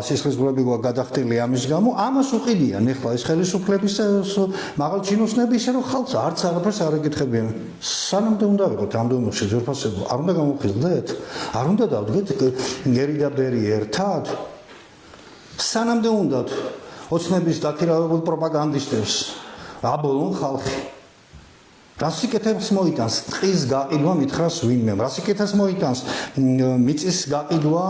Speaker 1: სისხლისღვრები გადახდილი ამის გამო ამას უყიდიან ახლა ეს ხელისუფლების მაღალ ჩინოსნები ისე რომ ხალხს არც აღებას არ ეკითხებიან სანამდე უნდა ვიყოთ ამდენში ძვირფასებო არ უნდა გამოვხიზდეთ არ უნდა დავდგეთ გერი და ბერი ერთად სანამდე უნდათ ოცნების დაქირავებულ პროპაგანდისტებს აბოლონ ხალხი რასიკეთებს მოიტანს ტყის გაყიდვა მითხრას ვინმე რასიკეთებს მოიტანს მიწის გაყიდვა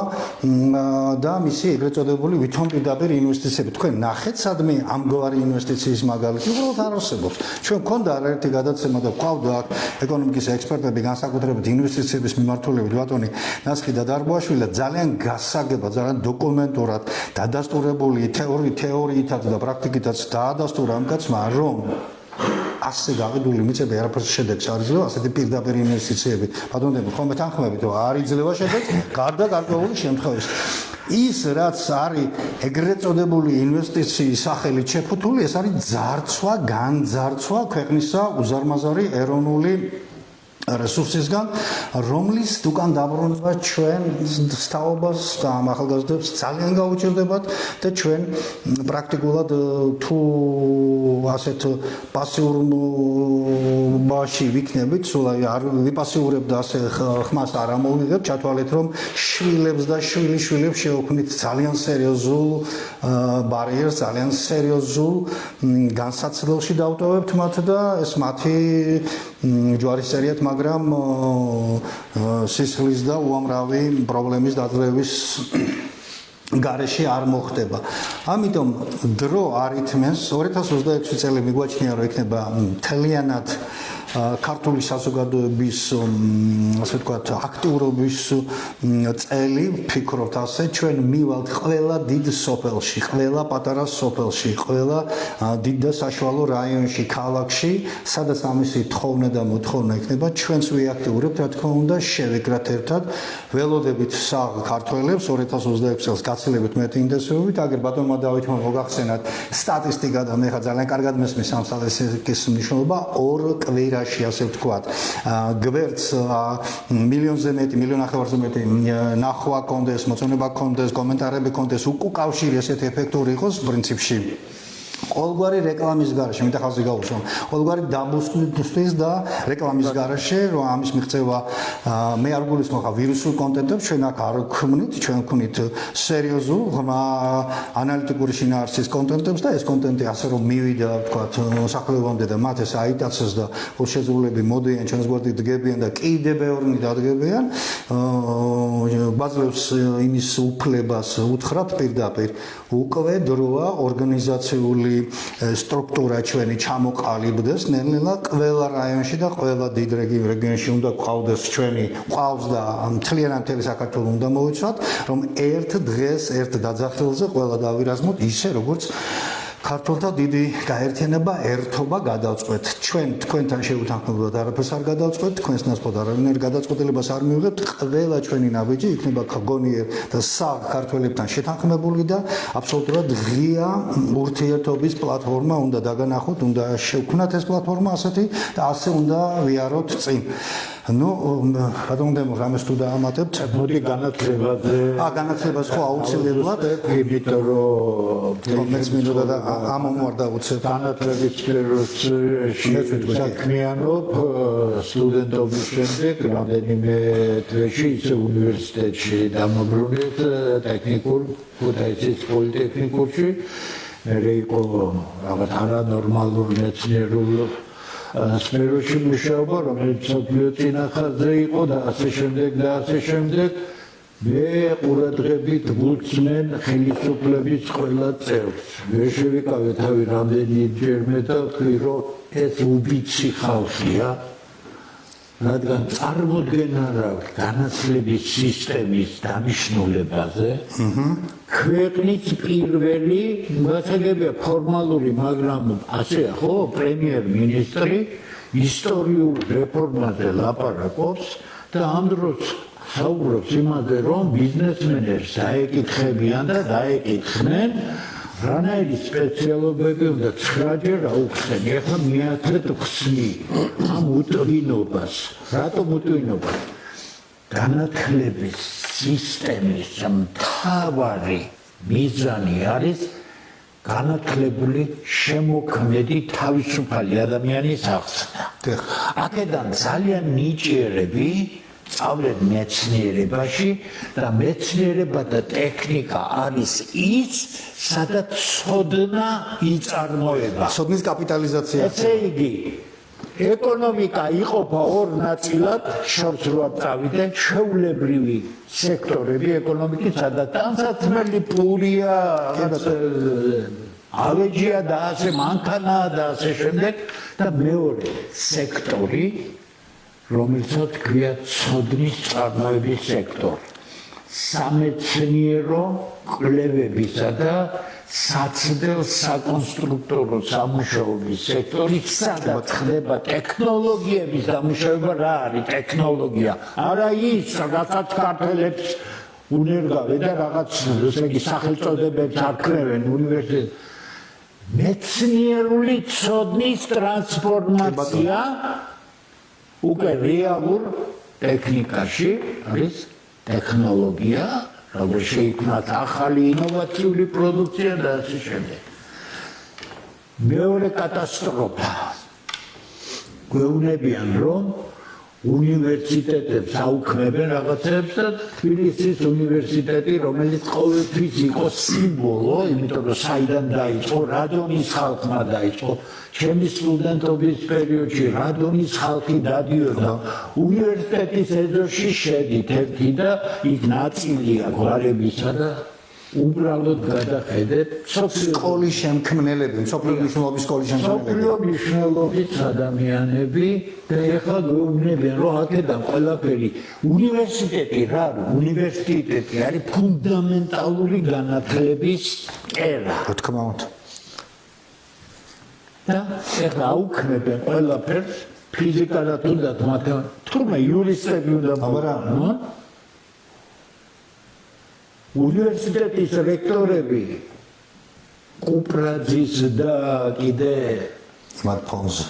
Speaker 1: და მისი ეგრეთ წოდებული ვითომ პირდაპირ ინვესტიციები თქვენ ნახეთ სადმე ამგვარი ინვესტიციის მაგალითი უბრალოდ არ არსებობს ჩვენ გქონდა არაერთი გადაცემა და გვყავდა ეკონომიკის ექსპერტები განსაკუთრებით ინვესტიციების მიმართულებით ბატონი ნასხი და დარბოაშვილი ძალიან გასაგებად ძალიან დოკუმენტურად დადასტურებული თეორიითაც და პრაქტიკითაც დაადასტურა ამ კაცმა რომ ასე გაყიდული მიწები არაფერს შედეგს არ იძლევა ასეთი პირდაპირ ინვესტიციები ბატონები ხომ მეთანხმებით რომ არ იძლევა შედეგს გარდა გარკვეული შემთხვევის ის რაც არის ეგრეთ წოდებული ინვესტიციის სახელით შეფუთული ეს არის ძარცვა განძარცვა ქვეყნისა უზარმაზარი ეროვნული რესურსისგან რომლის უკან დაბრუნება ჩვენ სწავლებას და ახალგაზრდებს ძალიან გაუჭირდებათ და ჩვენ პრაქტიკულად თუ ასეთ პასიურობაში ვიქნებით, სულ არ ვიპასიურებ და ასე ხმას არ ამოვიღებ, ჩათვალეთ რომ შვილებს და შვილიშვილებს შევქმნით ძალიან სერიოზულ ბარიერს, ძალიან სერიოზულ განსაცდელში დავტოვებთ მათ და ეს მათი ჯვარისერიათ მაგრამ სისხლის და უამრავი პრობლემის დაძლევის გარეშე არ მოხდება. ამიტომ დრო არ ითმენს 2026 წელი მიგვაჩნია რომ იქნება მთლიანად ქართული საზოგადოების ასე ვთქვათ აქტიურობის წელი ვფიქრობთ ასე ჩვენ მივალთ ყველა დიდ სოფელში, ყველა პატარა სოფელში, ყველა დიდ და საშუალო რაიონში, ქალაქში, სადაც ამისი თხოვნა და მოთხოვნა იქნება, ჩვენც ვიაქტიურებთ, რა თქმა უნდა, შევეკრათ ერთად, ველოდებით საღ ქართველებს 2026 წელს გაცილებით მეტი ინტენსივობით, აგერ ბატონმა დავითმა მოგახსენათ სტატისტიკა და მე ხა ძალიან კარგად მესმის ამ სტატისტიკის მნიშვნელობა ორ კვირაში ასე ვთქვათ, გვერდს მილიონზე მეტი, მილიონ ნახევარზე მეტი ნახვა კონდეს, მოწონება კონდეს, კომენტარები კონდეს, უკავშირი ესეთი ეფექტური იყოს პრინციპში. ყოველგვარი რეკლამის გარეშე, მე ხალხს გავუსვამ, ყოველგვარი დაბუსტვის და რეკლამის გარეშე, რომ ამის მიღწევა მე არ გულისხმობ ხა ვირუსულ კონტენტებს, ჩვენ აქ არ ვქმნით, ჩვენ ვქმნით სერიოზულ, ღრმა ანალიტიკური შინაარსის კონტენტებს და ეს კონტენტი ასე რომ მივიდა, ვთქვათ, მოსახლეობამდე და მათ ეს აიტაცეს და შეძრულები მოდიან, ჩვენს გვერდით დგებიან და კიდე ბევრი დადგებიან, ბაძლევს იმის უფლებას უთხრათ პირდაპირ, უკვე დროა ორგანიზაციული ადმინისტრაციული სტრუქტურა ჩვენი ჩამოყალიბდეს ნელ-ნელა ყველა რაიონში და ყველა დიდ რეგიონში უნდა ყავდეს ყავს და მთლიანად მთელი საქართველო უნდა მოვიცვათ, რომ ერთ დღეს, ერთ დაძახილზე ყველა დავირაზმოთ ისე, როგორც ქართულთა დიდი გაერთიანება, ერთობა გადავწყვეტ. ჩვენ თქვენთან შეუთანხმებლად არაფერს არ გადავწყვეტ, თქვენს ნაცვლად არავინარ გადაწყვეტილებას არ მივიღებთ. ყველა ჩვენი ნაბიჯი იქნება გონიერ და საღ ქართველებთან შეთანხმებული და აბსოლუტურად ღია ურთიერთობის პლატფორმა უნდა დაგანახოთ, უნდა შევქმნათ ეს პლატფორმა ასეთი და ასე უნდა ვიაროთ წინ. ბატონო დემო, რამეს თუ დაამატებთ?
Speaker 2: მოდი განათლებაზე.
Speaker 1: განათლებას ხო აუცილებლად,
Speaker 2: იმიტომ რომ
Speaker 1: მეც მინდოდა და ამომარდა უცებ
Speaker 2: განათლების სფეროში საქმიანობ სტუდენტობის შემდეგ რამდენიმე თვეში ისე უნივერსიტეტში დამობრუნეთ ტექნიკურ ქუთაისის პოლიტექნიკურში მე იყო რაღაც არანორმალურ მეცნიერულ სფეროში მუშაობა, რომელიც მსოფლიო წინახაზე იყო და ასე შემდეგ მე ყურადღებით ვუწმენ ხელისუფლების ყველა წევრს. მე შევიკავე თავი რამდენიმეჯერ და ვთქვი, რომ ეს უბიცი ხალხია, რადგან წარმოდგენა არ აქვს განათლების სისტემის დანიშნულებაზე. ქვეყნის პირველი გასაგებია ფორმალური, მაგრამ ასეა ხო, პრემიერ-მინისტრი ისტორიულ რეფორმაზე ლაპარაკობს და ამ დროს საუბრობს იმაზე, რომ ბიზნესმენებს დაეკითხებიან და დაეკითხნენ, რანაირი სპეციალობები უნდა 9-ჯერ აუხსენ. ეხლა მეათედ ხსნი ამ უტვინობას. რატომ უტვინობას? განათლების სისტემის მთავარი მიზანი არის განათლებული შემოქმედი თავისუფალი ადამიანის აღზრდა. აქედან ძალიან ნიჭიერები სწავლენ მეცნიერებაში და მეცნიერება და ტექნიკა არის ის, სადაც ცოდნა იწარმოება.
Speaker 1: ცოდნის კაპიტალიზაცია.
Speaker 2: ესე იგი, ეკონომიკა იყოფა ორ ნაწილად, შორს რო წავიდე, ჩვეულებრივი სექტორები ეკონომიკის, სადაც ტანსაცმელი პურია, ავეჯია და ასე მანქანაა და ასე შემდეგ და მეორე სექტორი რომელსაც ქვია ცოდნის წარმოების სექტორი. სამეცნიერო კვლევებისა და საცდელ საკონსტრუქტორო სამუშაოების სექტორი, სადაც ხდება ტექნოლოგიების დამუშავება. რა არის ტექნოლოგია? არა ის, რასაც ქართველებს უნერგავენ და რაღაც, ესე იგი, სახელწოდებებს არქმევენ უნივერსიტეტში. მეცნიერული ცოდნის ტრანსფორმაცია უკვე რეალურ ტექნიკაში არის ტექნოლოგია, როგორ შეიქმნათ ახალი ინოვაციური პროდუქცია და ასე შემდეგ. მეორე კატასტროფა. გვეუბნებიან, რომ უნივერსიტეტებს აუქმებენ რაღაცებს და თბილისის უნივერსიტეტი, რომელიც ყოველთვის იყო სიმბოლო, იმიტომ რომ საიდან დაიწყო, რადონის ხალხმა დაიწყო. ჩემი სტუდენტობის პერიოდში რადონის ხალხი დადიოდა უნივერსიტეტის ეზოში შედით ერთი და იქ ნაწილია გვარებისა და უბრალოდ გადახედეთ
Speaker 1: სკოლის შემქმნელები, მსოფლიო მნიშვნელობის სკოლის შემქმნელები.
Speaker 2: მსოფლიო მნიშვნელობის ადამიანები და ეხლა გვეუბნებიან, რომ აქედან ყველაფერი უნივერსიტეტი რა არის? უნივერსიტეტი არის ფუნდამენტალური განათლების კერა.
Speaker 1: რა თქმა უნდა.
Speaker 2: და ეხლა აუქმებენ ყველაფერს, ფიზიკა და თუნდაც მათემატიკა, თურმე იურისტები უნდა მოვარდნონ. უნივერსიტეტის რექტორები კუპრაძის და კიდე
Speaker 1: სმარტფონზე.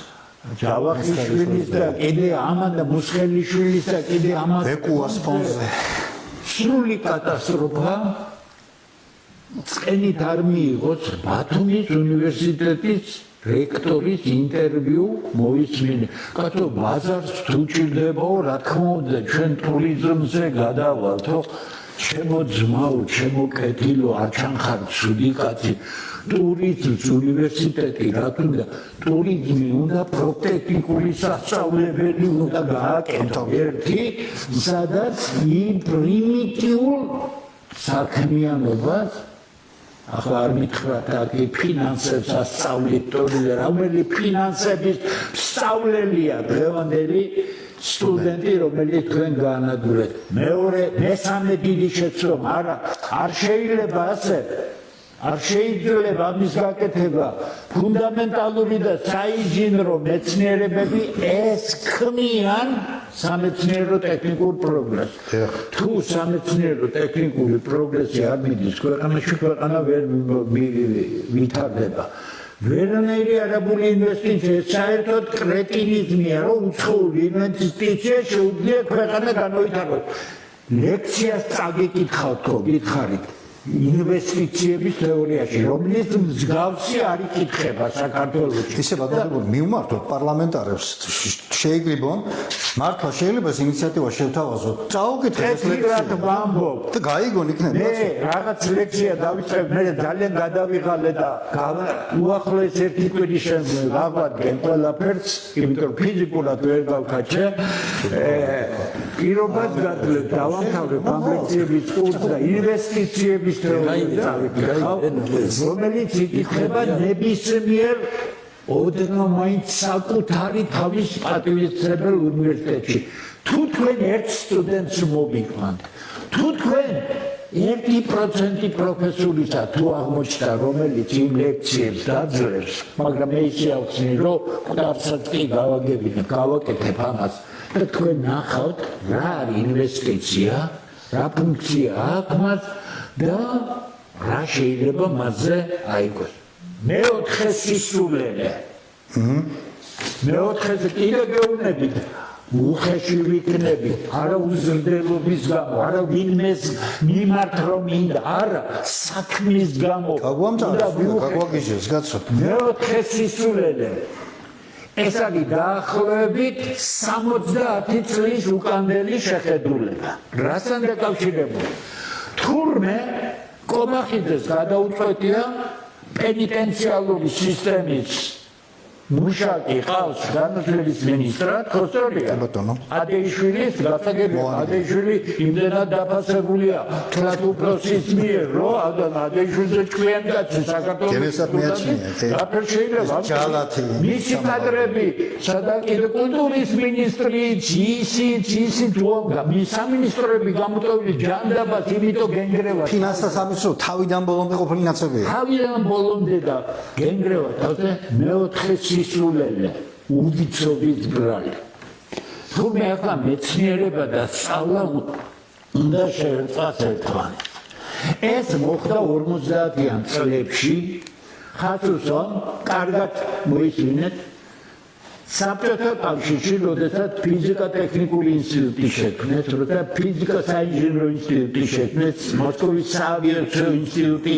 Speaker 2: ჯავახიშვილის და კიდე ამანდა მუსხელიშვილის და კიდე ამან
Speaker 1: ეკუას ფონზე.
Speaker 2: სრული კატასტროფა. წენით არ მიიღოს ბათუმის უნივერსიტეტის რექტორის ინტერვიუ მოისმინე. კაცო, ბაზარს თუ ჭირდებაო, რა თქმა უნდა, ჩვენ ტურიზმზე გადავალთო. ჩემო ძმაო, ჩემო კეთილო, არ ჩანხარ ცუდი კაცი. ტურიზმს უნივერსიტეტი რა თქმა, ტურიზმი უნდა პროტექნიკური სასწავლებელი უნდა გააკეთო ერთი, სადაც იმ პრიმიტიულ საქმიანობას ახლა არ მითხრათ აქ ფინანსებს ასწავლით თორემ რომელი ფინანსების სწავლელია დღევანდელი სტუდენტი რომელიც თქვენ გაანადგურეთ მეორე მესამე დიდი შეცდომა არ შეიძლება ასე არ შეიძლება ამის გაკეთება ფუნდამენტალური და საინჟინრო მეცნიერებები ეს ქმნიან სამეცნიერო ტექნიკურ პროგრესს თუ სამეცნიერო ტექნიკური პროგრესი არ მიდის ქვეყანაში ქვეყანა ვერ ვითარდება ვერანაირი არაბული ინვესტიცია საერთოდ კრეტინიზმია რომ უცხოური ინვესტიცია შეუძლია ქვეყანა განვითაროს ლექციას წაგიკითხავთ ხო გითხარით ინვესტიციების თეორიაში რომლის მსგავსი არ იკითხება საქართველოში
Speaker 1: ისე ბატონო მივმართოთ პარლამენტარებს შეიგრიბონ მართლა შეიძლება ეს ინიციატივა შევთავაზოთ წაუკითხეთ ეს ლექცია და გაიგონ იქნება
Speaker 2: მე რაღაც ლექცია დავიწყებ მე ძალიან გადავიღალე და უახლოეს ერთი კვირის შემდეგ გავადგენ ყველაფერს იმიტომ ფიზიკურად ვერ გავქაჩე პირობას გაძლევ დავამთავრებ ამ ლექციების კურსს და ინვესტიციების რომელიც იკითხება ნებისმიერ ოდნავ მაინც საკუთარი თავის პატივისცემელ უნივერსიტეტში თუ თქვენ ერთ სტუდენტს მოგიყვანთ თუ თქვენ 1% პროფესორისა თუ აღმოჩნდა რომელიც იმ ლექციებს დაძლევს მაგრამ მე ისე ავხსნი რომ ყდარსაც კი გავაკეთებ ამას და თქვენ ნახავთ რა არის ინვესტიცია რა ფუნქცია აქვს მას და რა შეიძლება მასზე აიგოს მეოთხე სისულელე მეოთხეზე კიდე გეუბნებით უხეში ვიქნებით არა უზრდელობის გამო არა ვინმეს მიმართ რომ მინდა არა საქმის გამო
Speaker 1: გაგვაგიჟეს კაცო
Speaker 2: მეოთხე სისულელე ეს არის დაახლოებით 70 წლის უკანველი შეხედულება რასთან დაკავშირებული თურმე კობახიძეს გადაუწყვეტია პენიტენციალური სისტემის მუშაკი ყავს განათლების მინისტრად ხოსორია ადეიშვილის გასაგებია ადეიშვილი იმდენად დაფასებულია თლათ უფროსის მიერ რომ ადეიშვილზე ჭკვიანი კაცი საქართველოს რაფერ შეიძლება მისი კადრები სადაც კიდე კულტურის მინისტრიც ისიც სამინისტროები გამოტოვილი ჯანდაბას იმიტომ გენგრევა
Speaker 1: ფინანსთა სამინისტრო თავიდან ბოლომდე ყოფილი ნაცებია
Speaker 2: თავიდან ბოლომდე და გენგრევა თავზე მეოთხე სისულელე უდიცობის ბრალი თუმცა ახლა მეცნიერება და სწავლა უნდა შეერწყას ერთმანეთს ეს მოხდა 50-იან წლებში ხასუსონ კარგად მოისმინეთ საბჭოთა კავშირში როდესაც ფიზიკა-ტექნიკური ინსტიტუტი შექმნეს, როცა ფიზიკა-საინჟინრო ინსტიტუტი შექმნეს, მოსკოვის საავიაციო ინსტიტუტი,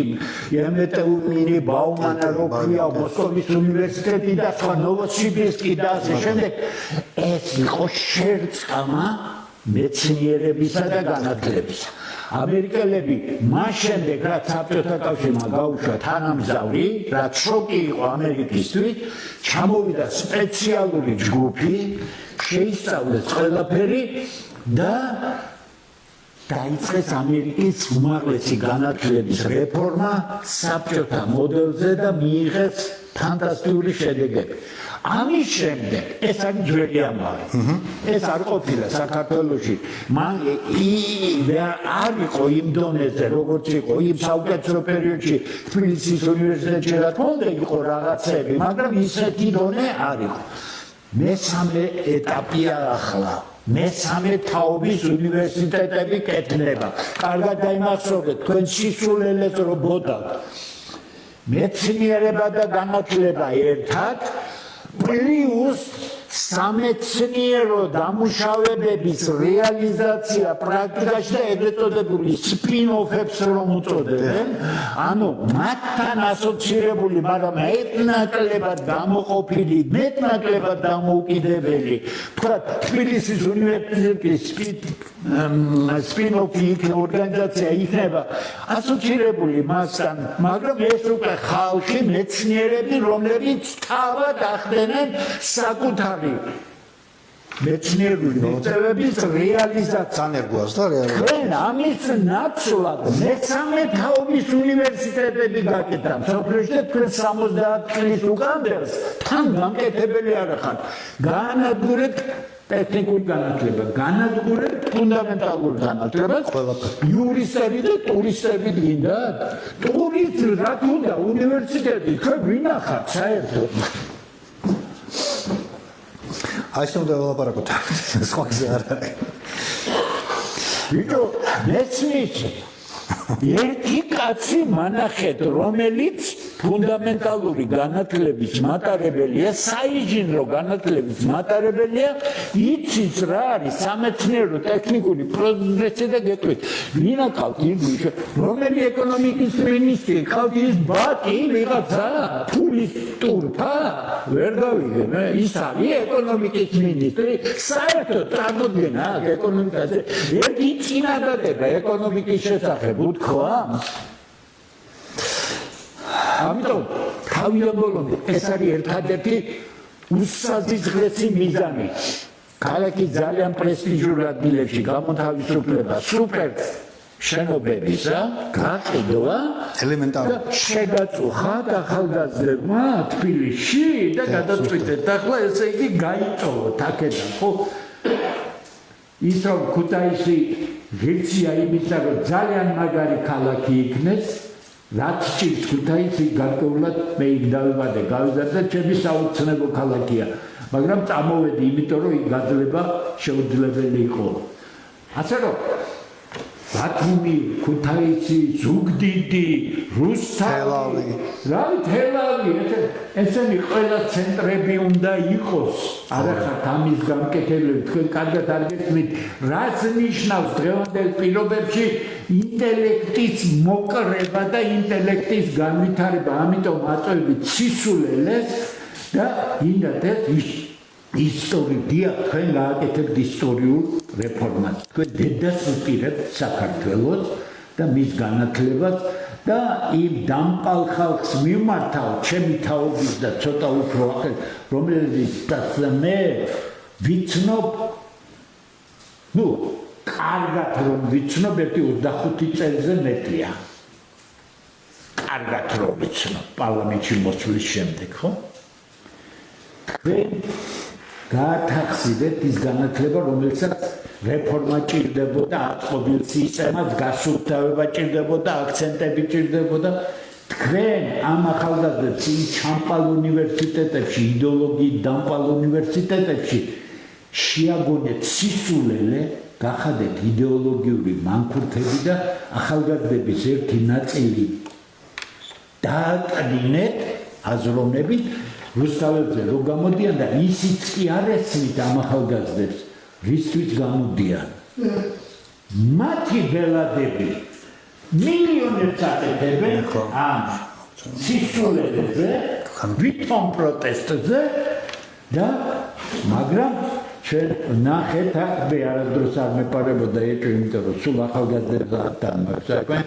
Speaker 2: ემეტეუნინი, ბაუმანა, როქია, მოსკოვის უნივერსიტეტი და სხვა ნოვოსიბირსკი და ასე შემდეგ, ეს იყო შერწყმა მეცნიერებისა და განათლებისა. ამერიკელები მას შემდეგ რაც საბჭოთა კავშირმა გაუშვა თანამგზავრი, რაც შოკი იყო ამერიკისთვის, ჩამოვიდა სპეციალური ჯგუფი, შეისწავლეს ყველაფერი და დაიწყეს ამერიკის უმაღლესი განათლების რეფორმა საბჭოთა მოდელზე და მიიღეს ფანტასტიკური შედეგები. ამის შემდეგ ეს არის ძველი ამბავი. ეს არ ყოფილა საქართველოში. მან არ იყო იმ დონეზე, როგორც იყო იმ საუკეთესო პერიოდში თბილისის უნივერსიტეტში, რა თქმა უნდა, იყო რაღაცები, მაგრამ ისეთი დონე არ იყო. მესამე ეტაპია ახლა. მესამე თაობის უნივერსიტეტები კეთდება. კარგად დაიმახსოვრეთ, თქვენ სისულელეს რო ბოდავთ. მეცნიერება და განათლება ერთად პლუს სამეცნიერო დამუშავებების რეალიზაცია პრაქტიკაში და ეგრეთ წოდებული სპინ-ოფებს რომ უწოდებენ, ანუ მათთან ასოცირებული, მაგრამ მეტნაკლებად გამოყოფილი, მეტნაკლებად დამოუკიდებელი, თქვათ თბილისის უნივერსიტეტის სპინ-ოფი ორგანიზაცია იქნება ასოცირებული მასთან, მაგრამ ეს უკვე ხალხი, მეცნიერები, რომლებიც თავად ახდენენ საკუთარი მეცნიერული მიღწევების რეალიზაცია.
Speaker 1: განერგვას და რეალურად.
Speaker 2: თქვენ ამის ნაცვლად მესამე თაობის უნივერსიტეტები გაკეთდა. მსოფლიოში თქვენ 70 წლის უკანდელს თან გამკეთებელი არ ხართ. განადგურეთ ტექნიკური განათლება, განადგურეთ ფუნდამენტალურ განათლებას. იურისტები და ტურისტები გინდათ? ტურისტ რა თუნდა უნივერსიტეტი, თქვენ ვინახავთ საერთოდ?
Speaker 1: აი შემდგომ ვლაპარაკოთ. სხვა გზა არ არის.
Speaker 2: ბიჭო, მესმის ერთი კაცი მანახეთ, რომელიც ფუნდამენტალური განათლების მატარებელია, საინჟინრო განათლების მატარებელია, იცის რა არის სამეცნიერო ტექნიკური პროგრესი და გეტყვით. ვინ აკავთ ის, რომელი ეკონომიკის მინისტრი, ყავთ ის ბატი, ვიღაცა, ფულის ტურფა, ვერ გავიგე მე, ის არის ეკონომიკის მინისტრი, საერთოდ წარმოდგენა აქვს ეკონომიკაზე, ერთი წინადადება ეკონომიკის შესახებ უთქვა. ამიტომ თავიდან ბოლომდე ეს არის ერთადერთი უსაზღვრესი მიზანი. ქალაქი ძალიან პრესტიჟურ ადგილებში გამოთავისუფლება სუპერ შენობებისა, გაყიდვა,
Speaker 1: ელემენტარული
Speaker 2: შეგაწუხა ახალგაზრდებმა თბილისში და გადაწყვიტეთ ახლა ესე იგი გაიწოვოთ აქედან, ხო? ის რომ ქუთაისი ღირსია იმისა, რომ ძალიან მაგარი ქალაქი იქნეს, რაც ჭირს ქუთაისი გარკვეულად მე იქ დავიბადე, გავიზარდე, ჩემი საოცნებო ქალაქია, მაგრამ წამოვედი, იმიტომ რომ იქ გაძლება შეუძლებელი იყო. ასე რომ ბათუმი, ქუთაისი, ზუგდიდი, რუსთავი, თელავი, ესენი ყველა ცენტრები უნდა იყოს. არა ხართ ამის გამკეთებელი, თქვენ კარგად არ გესმით, რაც ნიშნავს დღევანდელ პირობებში ინტელექტის მოკრება და ინტელექტის განვითარება, ამიტომ აწვევით სისულელეს და ინდათ ეს ისტორია, თქვენ გააკეთებთ ისტორიულ რეფორმას. თქვენ დედას უპირებთ საქართველოს და მის განათლებას და იმ დამპალ ხალხს მიმართავ ჩემი თაობის და ცოტა უფრო ახალ, რომელიც მე ვიცნობ, კარგად რომ ვიცნობ, 25 წელზე მეტია. კარგად რომ ვიცნობ, პარლამენტში მოსვლის შემდეგ, ხო? თქვენ გაათახსიდეთ ის განათლება, რომელსაც რეფორმა ჭირდებოდა, აწყობილ სისტემას გასუფთავება ჭირდებოდა, აქცენტები ჭირდებოდა. თქვენ ამ ახალგაზრდებს იმ ჩამპალ უნივერსიტეტებში, იდეოლოგიით დამპალ უნივერსიტეტებში შეაგონეთ სისულელე, გახადეთ იდეოლოგიური მანქურთები და ახალგაზრდების ერთი ნაწილი დააკნინეთ აზროვნებით, რუსთავებზე რო გამოდიან და ისიც კი არ ესმით ამ ახალგაზრდებს, რისთვის გამოდიან. მათი ბელადები მილიონებს აკეთებენ ამ სისულელეზე, ვითომ პროტესტზე და მაგრამ ჩვენ ნახეთ, მე არასდროს არ მეპარებოდა ეჭვი, იმიტომ რომ სულ ახალგაზრდებთან მაქვს საქმე,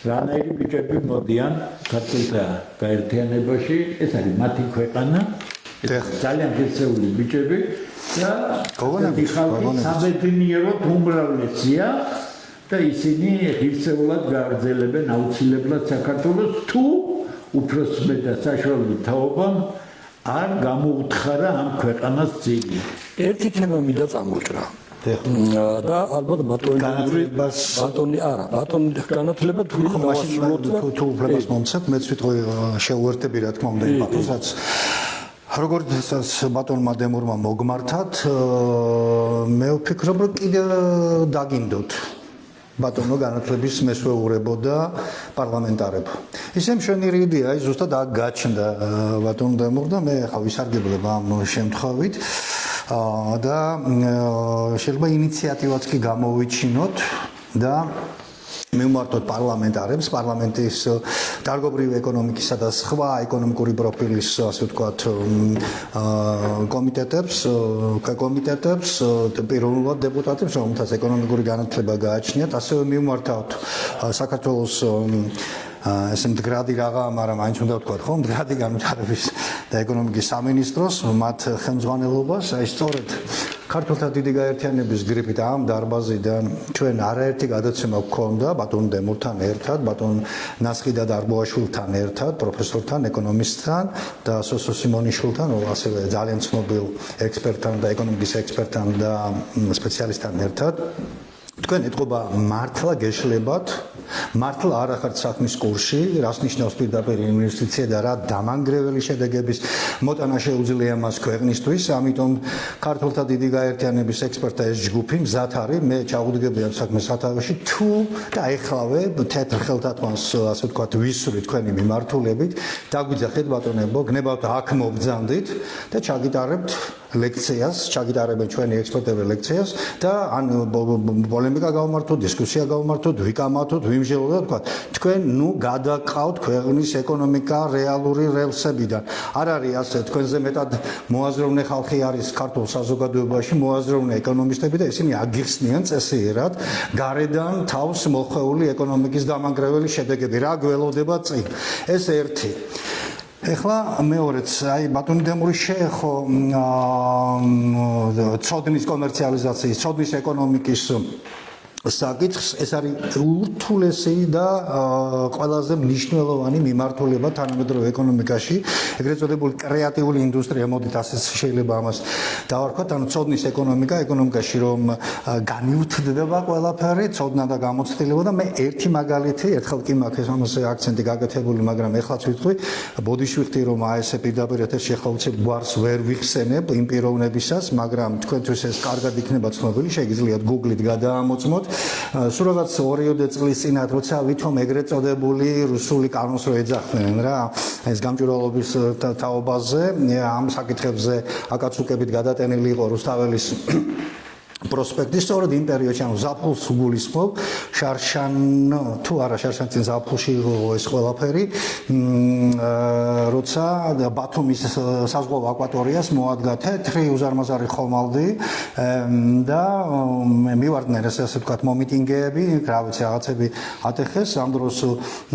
Speaker 2: რანაირი ბიჭები მოდიან ქართულთა გაერთიანებაში, ეს არის მათი ქვეყანა, ძალიან ღირსეული ბიჭები და ხალხი საბედნიეროდ უმრავლესია და ისინი ღირსეულად გააგრძელებენ აუცილებლად საქართველოს, თუ უფროსმე და საშუალო თაობამ არ გამოუთხარა ამ ქვეყანას ძილი.
Speaker 3: ერთი თემა მინდა წამოვჭრა. და ალბათ ბატონი განათლება თუ
Speaker 1: უფლებას მომცემ, მეც ვიტყვი შეუერთები რა თქმა უნდა ბატონსაც. როგორც ბატონმა დემურმა მოგმართათ, მე ვფიქრობ, რომ კიდევ დაგინდოთ. ბატონო განათლების მესვეურებოდა პარლამენტარებო. ისე მშვენიერი იდეა, ზუსტად აქ გაჩნდა ბატონ დემურ და მე ხა ვისარგებლებ ამ შემთხვევით და შეიძლება ინიციატივაც კი გამოვიჩინოთ და მივმართოთ პარლამენტარებს, პარლამენტის დარგობრივი ეკონომიკისა და სხვა ეკონომიკური პროფილის, ასე ვთქვათ, კომიტეტებს, კომიტეტებს, პირველად დეპუტატებს, რომელთაც ეკონომიკური განათლება გააჩნიათ, ასევე მივმართავთ საქართველოს ესე მდგრადი რაღა, მაგრამ მაინც უნდა ვთქვათ, ხო, მდგრადი განვითარების და ეკონომიკის სამინისტროს, მათ ხელმძღვანელობას, აი სწორედ ქართულთა დიდი გაერთიანების გრიფით ამ დარბაზიდან ჩვენ არაერთი გადაცემა გვქონდა ბატონ დემურთან ერთად, ბატონ ნასხიდა დარბოაშვილთან ერთად, პროფესორთან, ეკონომისტთან და სოსო სიმონიშვილთან, ასევე ძალიან ცნობილ ექსპერტთან და ეკონომიკის ექსპერტთან და სპეციალისტთან ერთად. თქვენ ეთყობა მართლა გეშლებათ, მართლა არ ახართ საქმის კურსში, რას ნიშნავს პირდაპირ ინვესტიცია და რა დამანგრეველი შედეგების მოტანა შეუძლია მას ქვეყნისთვის, ამიტომ ქართულთა დიდი გაერთიანების ექსპერტთა ეს ჯგუფი მზად არის, მე ჩავუდგები ამ საქმეს სათავეში, თუ და ეხლავე თეთრ ხელთათმანს, ასე ვთქვათ, ვისვრით თქვენი მიმართულებით, დაგვიძახეთ ბატონებო, გნებავთ აქ მობძანდით და ჩაგიტარებთ ლექციას, ჩაგიტარებენ ჩვენი ექსპერტები ლექციას და ან პოლემიკა გავმართოთ, დისკუსია გავმართოთ, ვიკამათოთ, ვიმჟელოთ და თქვა, თქვენ ნუ გადაყავთ ქვეყნის ეკონომიკა რეალური რელსებიდან. არ არის ასე, თქვენზე მეტად მოაზროვნე ხალხი არის ქართულ საზოგადოებაში, მოაზროვნე ეკონომისტები და ისინი აგიხსნიან წესიერად გარედან თავს მოხვეული ეკონომიკის დამანგრეველი შედეგები. რა გველოდება წინ? ეს ერთი. ეხლა მეორეც, აი ბატონი დემური შეეხო ცოდნის კომერციალიზაციის, ცოდნის ეკონომიკის საკითხს, ეს არის ურთულესი და ყველაზე მნიშვნელოვანი მიმართულება თანამედროვე ეკონომიკაში, ეგრეთ წოდებული კრეატიული ინდუსტრია, მოდით ასეც შეიძლება ამას დავარქვათ, ანუ ცოდნის ეკონომიკაში რომ განიუთდება ყველაფერი, ცოდნა და გამოცდილება და მე ერთი მაგალითი, ერთხელ კი მაქვს ამაზე აქცენტი გაკეთებული, მაგრამ ეხლაც ვიტყვი, ბოდიშვიხდი რომ ASE პირდაპირ ეთერში ახლა უცებ გვარს ვერ ვიხსენებ იმ პიროვნებისას, მაგრამ თქვენთვის ეს კარგად იქნება ცნობილი, შეგიძლიათ Google-ით გადაამოწმოთ. სულ რაღაც 2 წლის წინათ როცა ვითომ ეგრეთ წოდებული რუსული კანონს რო ეძახდნენ რა ეს გამჭვირვალობის თაობაზე ამ საკითხებზე აკაცუკებით გადატენილი იყო რუსთაველის პროსპექტი სწორედ იმ პერიოდში ანუ ზაფხულს გულისხმობ შარშან თუ არა შარშანწინ ზაფხულში იყო ეს ყველაფერი როცა ბათუმის საზღვაო აკვატორიას მოადგა თეთრი უზარმაზარი ხომალდი და მივარდნენ ასე ვთქვათ მომიტინგეები რა ვიცი რაღაცები ატეხეს ამ დროს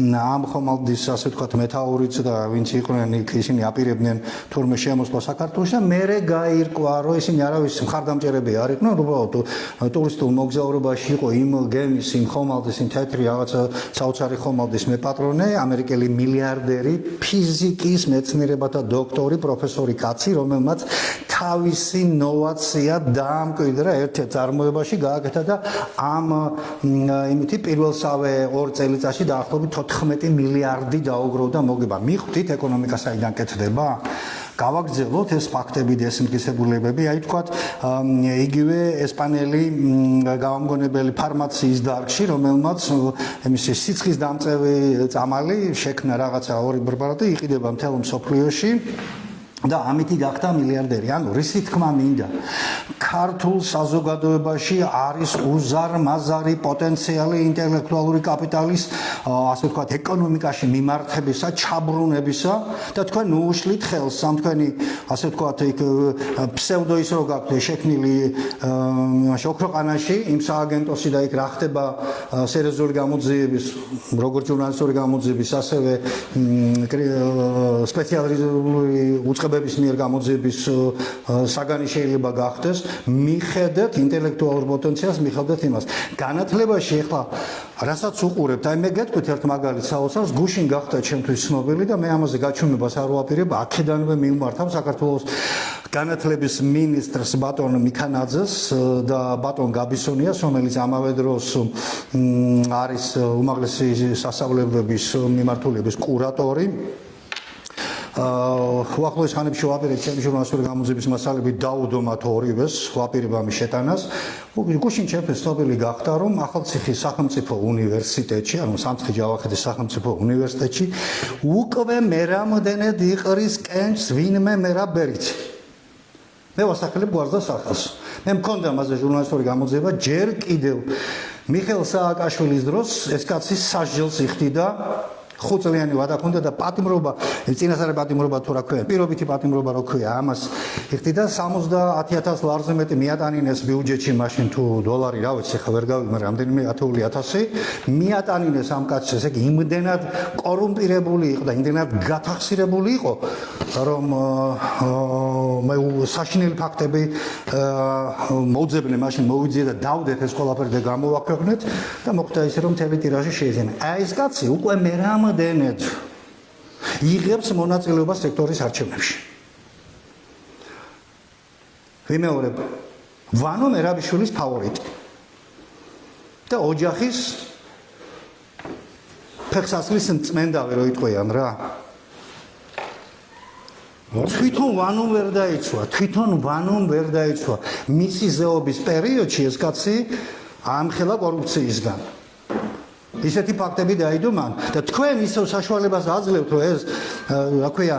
Speaker 1: ამ ხომალდის ასე ვთქვათ მეთაურიც და ვინც იყვნენ იქ ისინი აპირებდნენ თურმე შემოსვლა საქართველოში და მერე გაირკვა რომ ისინი არავის მხარდამჭერები არ იყვნენ ტურისტულ მოგზაურობაში იყო იმ გემის, იმ ხომალდის, იმ თეთრი რაღაცა საოცარი ხომალდის მეპატრონე, ამერიკელი მილიარდერი, ფიზიკის მეცნიერებათა დოქტორი, პროფესორი კაცი, რომელმაც თავისი ნოვაცია დაამკვიდრა ერთ-ერთ წარმოებაში გააკეთა და ამ იმითი პირველსავე 2 წელიწადში დაახლოებით 14 მილიარდი დაუგროვდა მოგება. მიხვდით ეკონომიკა საიდან კეთდება? გავაგრძელოთ ეს ფაქტები და ეს მტკიცებულებები, აი თქვათ, იგივე ესპანელი გამომგონებელი ფარმაციის დარგში, რომელმაც იმის სიცხის დამწევი წამალი შექმნა რაღაცა 2 პრეპარატი, იყიდება მთელ მსოფლიოში. და ამითი გახდა მილიარდერი. ანუ რისი თქმა მინდა? ქართულ საზოგადოებაში არის უზარმაზარი პოტენციალი ინტელექტუალური კაპიტალის, ასე ვთქვათ, ეკონომიკაში მიმართებისა, ჩაბრუნებისა და თქვენ უუშლით ხელს ამ თქვენი, ასე ვთქვათ, იქ ფსევდო ის რო გაქვთ შექმნილი ოქროყანაში, იმ სააგენტოსი და იქ რა ხდება სერიოზული გამოძიების, როგორც ჟურნალისტური გამოძიების, ასევე სპეციალიზებული უწყებების მიერ გამოძიების საგანი შეიძლება გახდეს, მიხედეთ ინტელექტუალურ პოტენციალს, მიხედეთ იმას. განათლებაში ახლა რასაც უყურებთ, აი მე გეტყვით ერთ მაგალითს საოცარს, გუშინ გახდა ჩემთვის ცნობილი და მე ამაზე გაჩვენებას არ ვაპირებ, აქედანვე მიმართავ საქართველოს განათლების მინისტრს ბატონ მიქანაძეს და ბატონ გაბისონიას, რომელიც ამავე დროს არის უმაღლესი სასწავლებლების მიმართულების კურატორი. უახლოეს ხანებში ვაპირებ ჩემი ჟურნალისტური გამოძიების მასალები დაუდომათ ორივეს, ვაპირებ ამის შეტანას. გუშინ ჩემთვის ცნობილი გახდა, რომ ახალციხის სახელმწიფო უნივერსიტეტში, ანუ სამცხე-ჯავახეთის სახელმწიფო უნივერსიტეტში უკვე მერამდენედ იყრის კენჭს ვინმე მერაბერიც. მე ვასახელებ გვარს და სახელს. მე მქონდა მასზე ჟურნალისტური გამოძიება, ჯერ კიდევ მიხეილ სააკაშვილის დროს ეს კაცი სასჯელს იხდიდა 5 წლიანი ვადა ქონდა და პატიმრობა, წინასწარი პატიმრობა თუ რა ქვია, პირობითი პატიმრობა რო ქვია, ამას იხდიდა 70000 ლარზე მეტი მიატანინეს ბიუჯეტში მაშინ თუ დოლარი, რა ვიცი, ხა ვერ გავიგე, მაგრამ რამდენიმე ათეული ათასი მიატანინეს ამ კაცს, ესე იგი იმდენად კორუმპირებული იყო და იმდენად გათახსირებული იყო, რომ მე საშინელი ფაქტები მოუძებნე მაშინ მოვიძიე და დავდეთ ეს ყველაფერი და გამოვაქვეყნეთ და მოხდა ისე რომ მთელი ტირაჟი შეიძინა. აი ეს კაცი უკვე მე რამდენად იღებს მონაწილეობას სექტორის არჩევნებში. ვიმეორებ, ვანო მერაბიშვილის ფავორიტი და ოჯახის ფეხსაცმლის წმენდავი რო იტყვიან რა. თვითონ ვანომ ვერ დაიცვა, მისი ზეობის პერიოდში ეს კაცი ამხელა კორუფციისგან. ისეთი ფაქტები დაიდო მან და თქვენ ისევ საშუალებას აძლევთ რომ ეს რა ქვია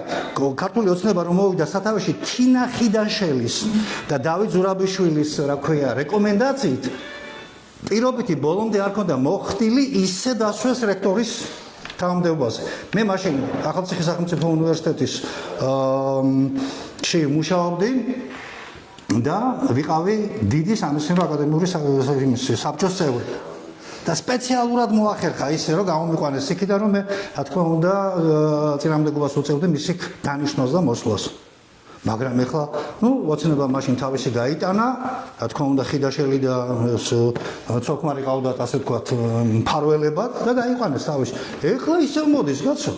Speaker 1: ქართული ოცნება რომ მოვიდა სათავეში თინა ხიდაშელის და დავით ზურაბიშვილის რა ქვია რეკომენდაციით პირობითი ბოლომდე არ ქონდა მოხდილი ისე დასვეს რექტორის თანამდებობაზე. მე მაშინ ახალციხის სახელმწიფო უნივერსიტეტის ში მუშაობდი და ვიყავი დიდი სამეცნიერო აკადემიური საბჭოს წევრი. და სპეციალურად მოახერხა ისე რომ გამომიყვანეს იქიდან რომ მე რა თქმა უნდა წინამდებობას უწევდი მისი დანიშნვას და მოსვლას. მაგრამ ეხლა ოცნება მაშინ თავისი გაიტანა, რა თქმა უნდა ხიდაშელი და ცოქმარი ყავდათ ასე ვთქვათ მფარველებად და გაიყვანეს თავისი. ეხლა ისე მოდის კაცო.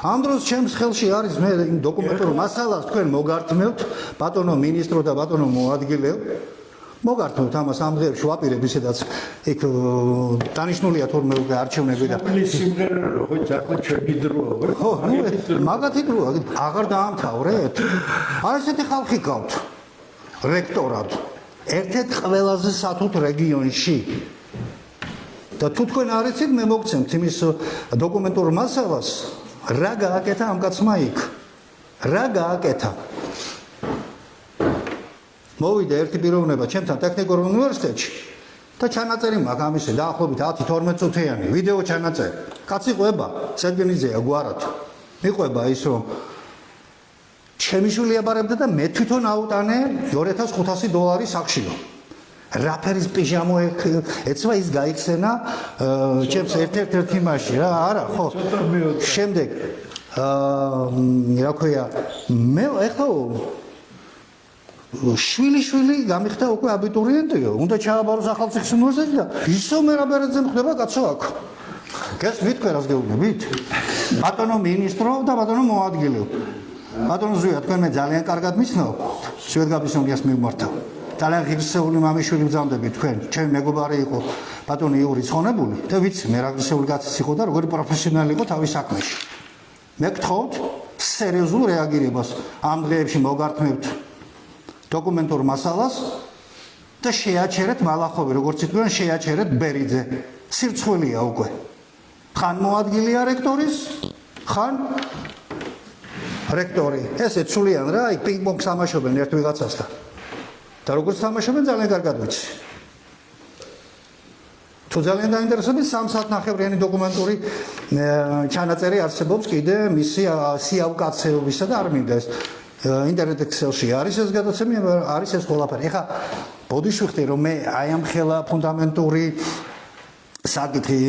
Speaker 1: ამ დროს ჩემს ხელში არის მე იმ დოკუმენტურ მასალას თქვენ მოგართმევთ ბატონო მინისტრო და ბატონო მოადგილეო. მოგართმევთ ამას ამ დღეებში ვაპირებ ისედაც იქ დანიშნულია თორმე უკვე არჩევნები და
Speaker 2: სიმღერა ხო ახლა ჩვენი დროა
Speaker 1: ხო მაგათი დროა აღარ დაამთავრეთ არ ესეთი ხალხი გავთ რექტორად ერთ-ერთ ყველაზე სათუთ რეგიონში და თუ თქვენ არ იცით მე მოგცემთ იმის დოკუმენტურ მასალას რა გააკეთა ამ კაცმა იქ რა გააკეთა მოვიდა ერთი პიროვნება ჩემთან ტექნიკურ უნივერსიტეტში და ჩანაწერი მაქვს ამისი დაახლოებით 10-12 წუთიანი ვიდეო ჩანაწერი. კაცი ყვება, სერგენიძეა გვარად. მიყვება ის რომ ჩემი შვილი აბარებდა და მე თვითონ აუტანე $2500 სახშიო. რაფერის პიჟამო ეცვა ის გაიხსენა ჩემს ერთ-ერთ იმაში რა, არა, ხო. შემდეგ რა ქვია, მე ეხლა შვილი გამიხდა უკვე აბიტურიენტიო, უნდა ჩააბაროს ახალციხის უნივერსიტეტში და ისო მერაბერაძე ხდება კაცო აქ. გესმით თქვენას გეუბნებით? ბატონო მინისტრო და ბატონო მოადგილეო. ბატონო ზუია, თქვენ მე ძალიან კარგად მიცნობ, სვეტგაბისონიას მიმართავ. ძალიან ღირსეული მამიშვილი ბრძანდები თქვენ, ჩემი მეგობარი იყო ბატონი იური ცხონებული და ვიცი მე რა ღირსეული კაცი იყო და როგორი პროფესიონალი იყო თავის საქმეში. მე გთხოვთ სერიოზულ რეაგირებას ამ დღეებში მოგართმევთ დოკუმენტურ მასალას და შეაჩერეთ მალახოვი, როგორც იტყვიან, შეაჩერეთ ბერიძე. სირცხვილია უკვე. ხან მოადგილეა რექტორის, ხან რექტორი. ესეც სულიან რა, აი პინგ-პონგს თამაშობენ ერთ ვიღაცასთან. და როგორც თამაშობენ ძალიან კარგად ვიცი. თუ ძალიან დაინტერესებით 3 საათნახევრიანი დოკუმენტური ჩანაწერი არსებობს კიდე მისი სიავკაცეობისა და არ მინდა ეს ინტერნეტ ექსელში არის ეს გადაცემა, არის ეს ყველაფერი. ეხლა ბოდიშვიხდი რომ მე აი ამ ხელა ფუნდამენტური საკითხი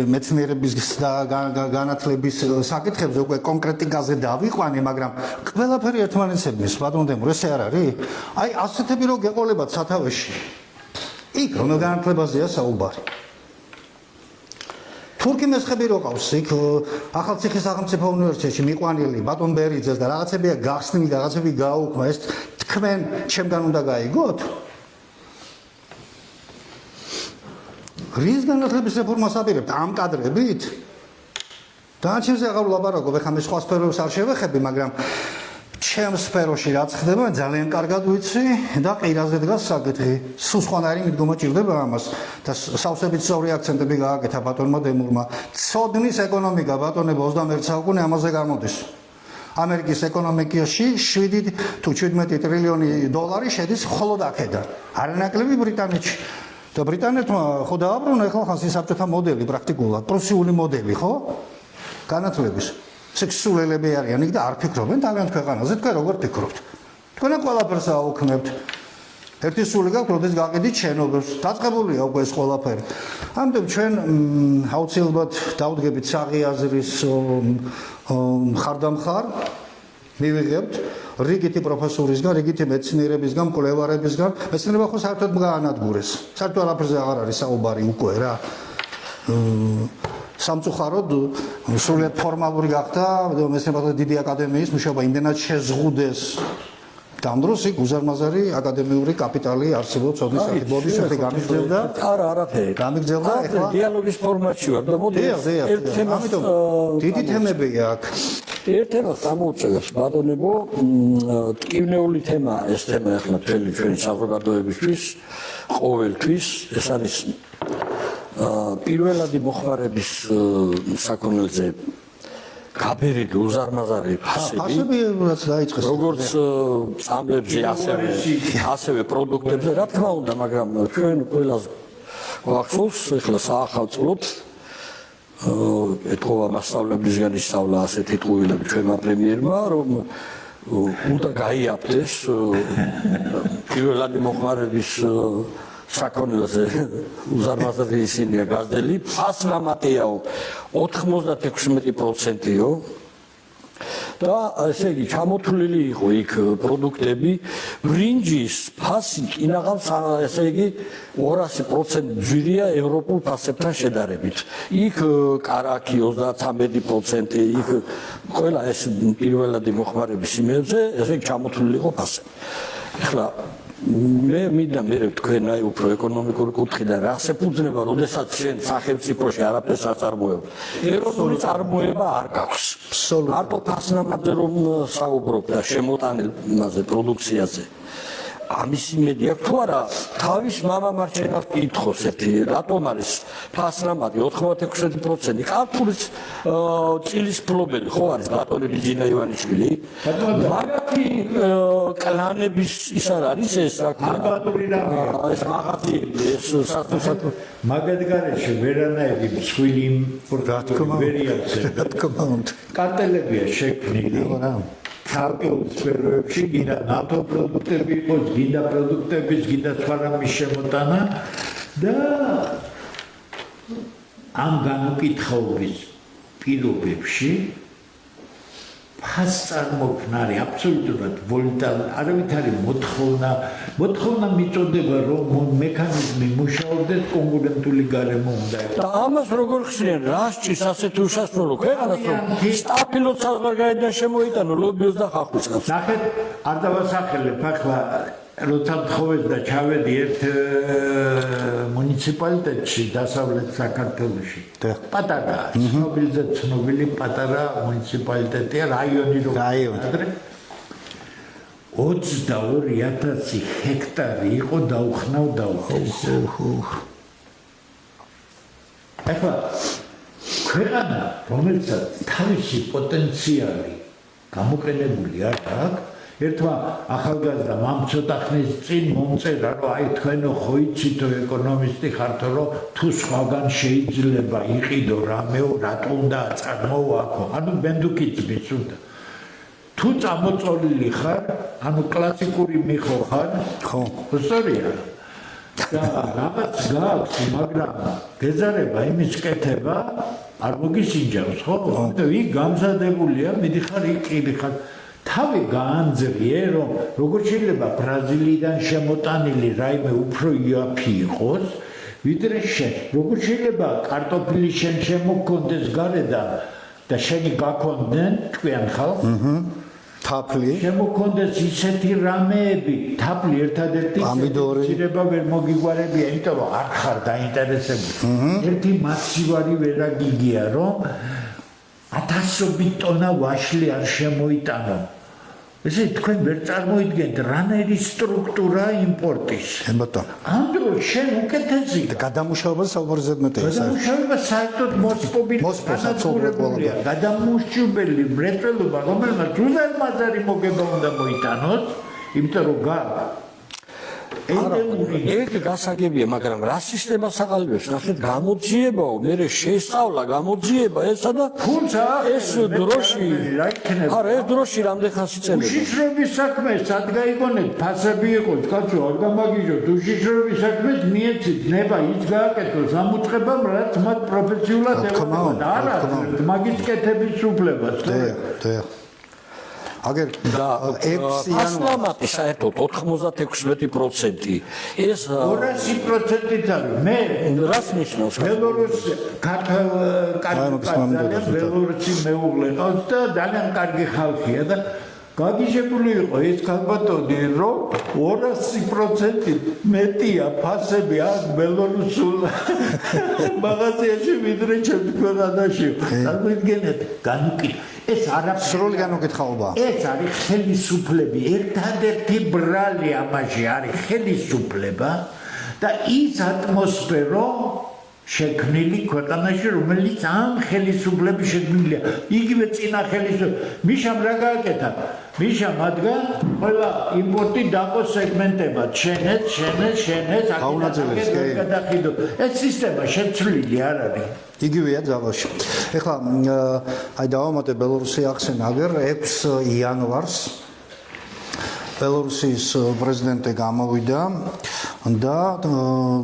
Speaker 1: მეცნიერების და განათლების საკითხებზე უკვე კონკრეტიკაზე დავიყვანე, მაგრამ ყველაფერი ერთმანეთსებნის ბატონდემო ესე არ არის? აი ასეთები რო გეყოლებათ სათავეში. იქ რომელ განათლებაზეა საუბარი? თურქი მესხები რო ყავს იქ ახალციხის სახელმწიფო უნივერსიტეტში მიყვანილი ბატონ ბერიძეს და რაღაცებია გახსნილი და რაღაცები გააუქმა ეს თქვენ ჩემგან უნდა გაიგოთ? რის განათლების რეფორმას აპირებთ ამ კადრებით? დანარჩენზე აღარ ვლაპარაკობ, ეხლა მე სხვა სფეროებს არ შევეხები, მაგრამ ჩემს სფეროში რაც ხდება ძალიან კარგად ვიცი და ყირაზე დგას საკითხი. სულ სხვანაირი მიდგომა ჭირდება ამას და სავსებით სწორი აქცენტები გააკეთა ბატონმა დემურმა. ცოდნის ეკონომიკა ბატონებო 21 საუკუნე ამაზე გამოდის. ამერიკის ეკონომიკაში 7 თუ 17 ტრილიონი დოლარი შედის მხოლოდ აქედან. არანაკლები ბრიტანეთში. და ბრიტანეთმა ხო დააბრუნა ახლა ხანსი საბჭოთა მოდელი პრაქტიკულად, პრუსიული მოდელი, ხო? განათლების. სექსუალები არიან იქ და არ ფიქრობენ თავიანთ ქვეყანაზე, თქვენ როგორ ფიქრობთ? თქვენ ყველაფერს აუქმებთ. ერთი სული გაქვთ, როდის გაყიდით შენობებს. დაწყებულია უკვე ეს ყველაფერი. ამიტომ ჩვენ აუცილებლად დავდგებით საღი აზრის მხარდამხარ, მივიღებთ რიგითი პროფესორისგან, რიგითი მეცნიერებისგან, მკვლევარებისგან. მეცნიერება ხო საერთოდ გაანადგურეს. საერთოდ არაფერზე აღარ არის საუბარი უკვე რა. სამწუხაროდ სრულიად ფორმალური გახდა მეცნიერებათა დიდი აკადემიის მუშაობა, იმდენად შეზღუდეს ამ დროს იქ უზარმაზარი აკადემიური კაპიტალი არსებობს ცოდნის საფუძვლის შეფე გამიგზელდა.
Speaker 3: არა, არაფერი.
Speaker 1: გამიგზელდა
Speaker 3: ახლა დიალოგის ფორმატში ვარ და მოდი ერთ თემას
Speaker 1: დიდი თემებია აქ.
Speaker 3: ერთ თემას ამოვწევს ბატონებო, ტკივნეული თემაა ეს თემა ახლა მთელი ჩვენი საზოგადოებისთვის, ყოველთვის ეს არის პირველადი მოხმარების საქონელზე გაბერილი უზარმაზარი
Speaker 1: ფასები რაც დაიწყეს
Speaker 3: როგორც წამლებზე ასევე პროდუქტებზე რა თქმა უნდა მაგრამ ჩვენ ყველას გვახსოვს ახლა საახალწლოდ ეთქვა მასშტაბებისგან ისწავლა ასეთი ტყუილები ჩვენმა პრემიერმა რომ უნდა გაიაფდეს პირველადი მოხმარების საქონელზე უზარმაზარი ისინია გაზრდილი ფასმამატეაო 96%-ო და ესე იგი ჩამოთვლილი იყო იქ პროდუქტები ბრინჯის ფასი კინაღავს ესე იგი 200% ძვირია ევროპულ ფასებთან შედარებით იქ კარაქი 33%, იქ ყველა ეს პირველადი მოხმარების იმედზე ესე იგი ჩამოთვლილი იყო ფასები ახლა მე მინდა მე თქვენ აი უფრო ეკონომიკური კუთხიდან რას ეფუძნება, როდესაც შენ სახელმწიფოში არაფერს არ წარმოებ. ეროვნული წარმოება არ გაქვს. მარტო ფასნამაზე რომ საუბრობ და შემოტანილ პროდუქციაზე. ამის იმედი აქვს თუ არა, თავის მამამ არ შეიძლება კითხოს ერთი, რატომ არის ფასნამადი 96%, ქართულის წილის ფლობელი ხო არის ბატონი ბიძინა ივანიშვილი? მაგათი კლანების ის არ არის ეს რა ქვია? ეს მაღაზიები, ეს სასტუმრო
Speaker 2: მაგადგარეში ვერანაირი მსხვილი ვერიაცია. კარტელებია შექმნილი. ქართულ სფეროებში გინდა ნავთო პროდუქტები იყოს, გინდა პროდუქტების, გინდა სხვა რამის შემოტანა და ამ განუკითხაობის პირობებში ფას წარმოქმნა არის აბსოლუტურად ვოლუნტარული, არავითარი მოთხოვნა მიწოდება რომ მექანიზმი მუშაობდეს კონკურენტული გარემო უნდა იყოს.
Speaker 3: და ამას როგორ ხსნიან, რა სჭირს ასეთი უშასრულო ქვეყანას რომ სტაფილოს საზღვარგარეთიდან შემოიტანო ლობიოს და ხალხის კაცს.
Speaker 2: ნახეთ, არ დავასახელებ ახლა როცა მთხოვეს და ჩავედი ერთ მუნიციპალიტეტში დასავლეთ საქართველოში. პატარა, ცნობილზე ცნობილი პატარა მუნიციპალიტეტია, რაიონი რო ადრე 22,000 ჰექტარი იყო დაუხნავს. ახლა ქვეყანა, რომელსაც თავისი პოტენციალი გამოყენებული არ აქვს, ერთმა ახალგაზრდა მამცოტა ხნის წინ მომწერა რომ აი თქვენო ხო იცითო ეკონომისტი ხართო რომ თუ სხვაგან შეიძლება იყიდო რამეო რატო უნდა წარმოაქვო ანუ ბენდუკიც უნდა თუ წამოწოლილი ხარ ანუ კლასიკური მიხო ხარ ხო სწორია და რაღაც გაქვს მაგრამ გეზარება იმის კეთება არ მოგისინჯავს ხო და იქ გამზადებულია მიდიხარ იქ ყიდიხარ თავი გაანძრიე რომ როგორ შეიძლება ბრაზილიიდან შემოტანილი რაიმე უფრო იაფი იყოს ვიდრე შენ როგორ შეიძლება კარტოფილი შენ შემოგქონდეს გარედან და შენი გაქონდნენ თქვენ ხალხს
Speaker 1: თაფლი
Speaker 2: შემოგქონდეს ისეთი რამეები თაფლი ერთადერთი შეიძლება ვერ მოგიგვარებია იმიტომ რომ არ ხარ დაინტერესებული ერთი მასივარი ვერაგიგია რომ 1000 ტონა ვაშლი არ შემოიტანო ესე თქვენ ვერ წარმოიდგენთ რანაირი სტრუქტურა იმპორტის
Speaker 1: ბატონო
Speaker 2: ამ დროს შენ უკეთესი
Speaker 1: გადამუშავება საუბარი ზედმეტია
Speaker 2: გადამუშავება საერთოდ მოსპობილი გადამუშავებელი მრეწველობა რომელმაც უზარმაზარი მოგება უნდა მოიტანოს იმიტომ რომ
Speaker 3: ეგ გასაგებია, მაგრამ რა სისტემას აყალიბებს? ნახეთ, გამოძიებაო, მე შეისწავლა გამოძიება ესა და ეს დროში
Speaker 2: რა იქნება?
Speaker 3: არა, ეს დროში რამდენ ხანს იწელება?
Speaker 2: უშიშროების საქმე სად გაიგონეთ? ფასები იყოს, კაცო, არ გამაგიჟოთ. უშიშროების საქმეს მიეცით ნება ის გააკეთოს ამ უწყებამ, რაც მათ პროფესიულად ევადათ. არა, მაგის კეთების უფლებას.
Speaker 1: დე. აგერ
Speaker 3: და
Speaker 1: 6 იანვარს
Speaker 3: საერთოდ 96%. ეს
Speaker 2: 200%-ით არის. მე
Speaker 3: რას ნიშნავს?
Speaker 2: ბელორუსი ბელორუსი მეუღლე ყავს და ძალიან კარგი ხალხია და გაგიჟებული იყო ეს ქალბატონი, რომ 200% მეტია ფასები აქ ბელორუსულ მაღაზიაში ვიდრე ჩემს ქვეყანაში. წარმოიდგინეთ, განუკითხა. ეს არაფერი
Speaker 1: სრული განუკითხაობაა.
Speaker 2: ეს არის ხელისუფლები, ერთადერთი ბრალი ამაში არის ხელისუფლება და ის ატმოსფერო შექმნილი ქვეყანაში, რომელიც ამ ხელისუფლების შექმნილია. იგივე წინა ხელისუფლება. მიშამ რა გააკეთა? მიშამ ადგა ყველა იმპორტი დაყო სეგმენტებად. შენეთ,
Speaker 1: გაუნაწილეს, კი.
Speaker 2: გადახიდო. ეს სისტემა შეცვლილი არ არის.
Speaker 1: იგივეა ძალაში. ეხლა აი დავამატე ბელორუსი ახსენა აგერ 6 იანვარს ბელორუსის პრეზიდენტი გამოვიდა და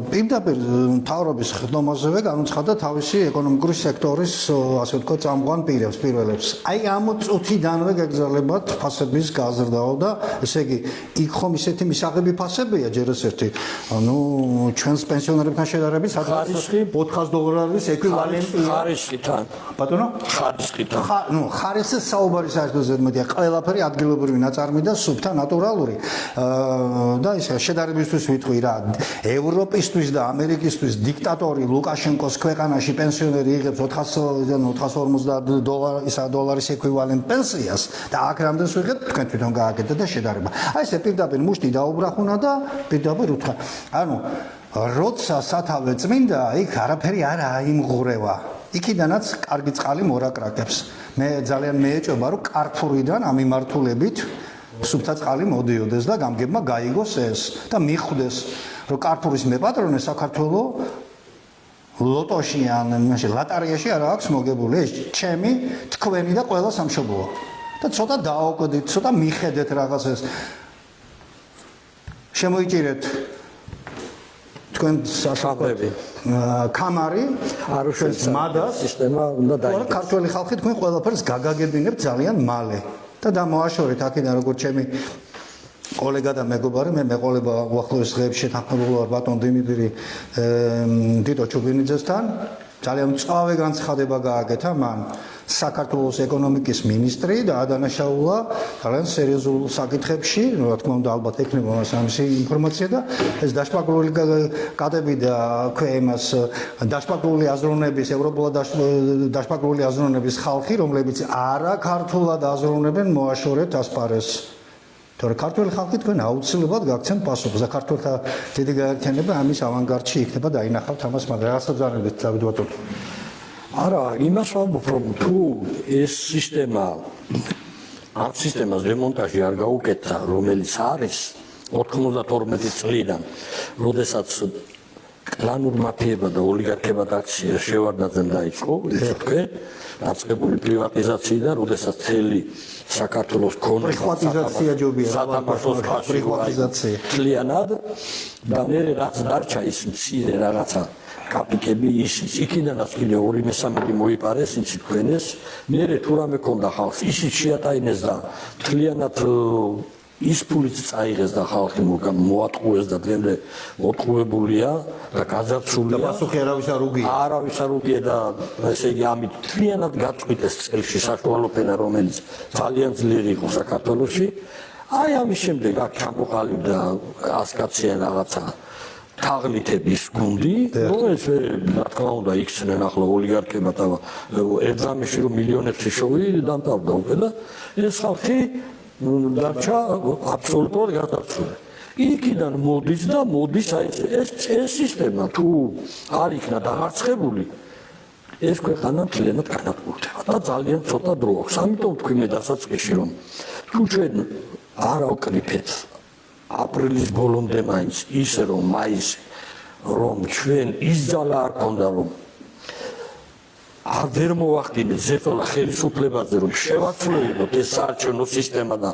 Speaker 1: პირდაპირ მთავრობის ხდომაზევე განუცხადა თავისი ეკონომიკური სექტორის ასე ვთქვათ წამყვან პირველებს. აი ამ წუთიდანვე გაგრძელებათ ფასების გაზრდაო და ესე იგი იქ ხომ ისეთი მისაღები ფასებია ჯერ ეს ერთი ანუ ჩვენს პენსიონერებთან შედარებით სადღაც $400 ეკვივალენტია
Speaker 3: ხარისხიდან.
Speaker 1: ბატონო
Speaker 3: ხარისხიდან.
Speaker 1: ხარისხის საუბარი საერთოდ ზედმეტია ყველაფერი ადგილობრივი ნაწარმი და სუფთა ნატურალური და ისე შედარებისთვის ვიტყვი რა ევროპისთვის და ამერიკისთვის დიქტატორი ლუკაშენკოს ქვეყანაში პენსიონერი იღებს $450 ეკვივალენტ პენსიას და აქ რამდენს ვიღებ თქვენ თვითონ გააკეთეთ და შედარება. აი ესე პირდაპირ მუშტი დაუბრახუნა და პირდაპირ უთხრა. ანუ როცა სათავე წმინდა, იქ არაფერი არ აიმღვრევა. იქიდანაც კარგი წყალი მორაკრაკებს. მე ძალიან მეეჭობა რომ კარფურიდან ამ მიმართულებით სუფთა წყალი მოდიოდეს და გამგებმა გაიგოს ეს და მიხვდეს რომ კარფურის მეპატრონე საქართველოს ლოტოში ან ლატარიაში არ აქვს მოგებული ეს ჩემი თქვენი და ყველა სამშობლოა და ცოტა დააოკვდით ცოტა მიხედეთ რაღაცას შემოიჭირეთ თქვენ
Speaker 3: საფრები
Speaker 1: კამარი არ უშენს მადას
Speaker 3: სისტემა უნდა დაიგოს
Speaker 1: ქართველი ხალხი თქვენ ყველაფერს გაგაგებინებთ ძალიან მალე და დამოაშორეთ აქედან როგორც ჩემი კოლეგა და მეგობარი მე მეყოლება უახლოეს დღეებში შეთანხმებული ვარ ბატონ დიმიტრი დიტო ჩუბინიძესთან ძალიან მწვავე განცხადება გააკეთა მან საქართველოს ეკონომიკის მინისტრი და ადანაშაულა ძალიან სერიოზულ საკითხებში რა თქმა უნდა ალბათ ექნება მას ამისი ინფორმაცია და ეს დაშპაკრული კადები და ქვემას დაშპაკრული აზროვნების ევროპულად დაშპაკრული აზროვნების ხალხი რომლებიც არა ქართულად აზროვნებენ მოაშორეთ ასპარეს თორე ქართული ხალხი თქვენ აუცილებლად გაგცემთ პასუხს და ქართველთა დიდი გაერთიანება ამის ავანგარდში იქნება დაინახავთ ამას მაგრამ რაღაცა ბრძანებით დავით ბატონო
Speaker 3: არა იმას ვამბობ რომ თუ ეს სისტემა ამ სისტემას დემონტაჟი არ გაუკეთა რომელიც არის 92 წლიდან როდესაც კლანურ მაფიებმა და ოლიგარქებმა აქცია შევარდნაძემ დაიწყო ისე თქვენ დაწყებული პრივატიზაციიდან როდესაც წელი საქართველოს ქონა
Speaker 1: პრივატიზაცია ჯობია
Speaker 3: პრივატიზაცია კლიანად და მე რაც დარჩა ის მცირე რაღაცა კაპიკები ის იქიდანაც კიდე 2/3 მოიპარეს იცი თქვენეს მე თუ რამე ქონდა ხალხს ისიც შეატაინეს და კლიანად ის ფულიც წაიღეს და ხალხი მოატყუეს და დღემდე მოტყუებულია და გაძარცულია
Speaker 1: და პასუხი
Speaker 3: არავის არ უგია და ესე იგი ამით თლიანად გაწყვიტეს წელში საშუალო ფენა რომელიც ძალიან ძლიერი იყო საქართველოში აი ამის შემდეგ აქ ჩამოყალიბდა ასკაციან რაღაცა თაღლითების გუნდი რომელიც რა თქმა უნდა იქცნენ ახლა ოლიგარქებმა და ერთამში რომ მილიონებში შოვი დამტავდა უკვე და ეს ხალხი დარჩა აბსოლუტურად გადარჩული. იქიდან მოდის და მოდის აი ეს სისტემა თუ არ იქნა დამარცხებული ეს ქვეყანა მთლიანად განადგურდება და ძალიან ცოტა დრო აქვს. ამიტომ თქვი მე დასაწყისში რომ თუ ჩვენ არ ავკრიფეთ აპრილის ბოლომდე მაინც ისე რომ მაისში რომ ჩვენ ის ძალა არ ქონდა რომ არ ვერ მოვახდინეთ ზეწოლა ხელისუფლებაზე რომ შევაცვლოთ ეს საარჩევნო სისტემა და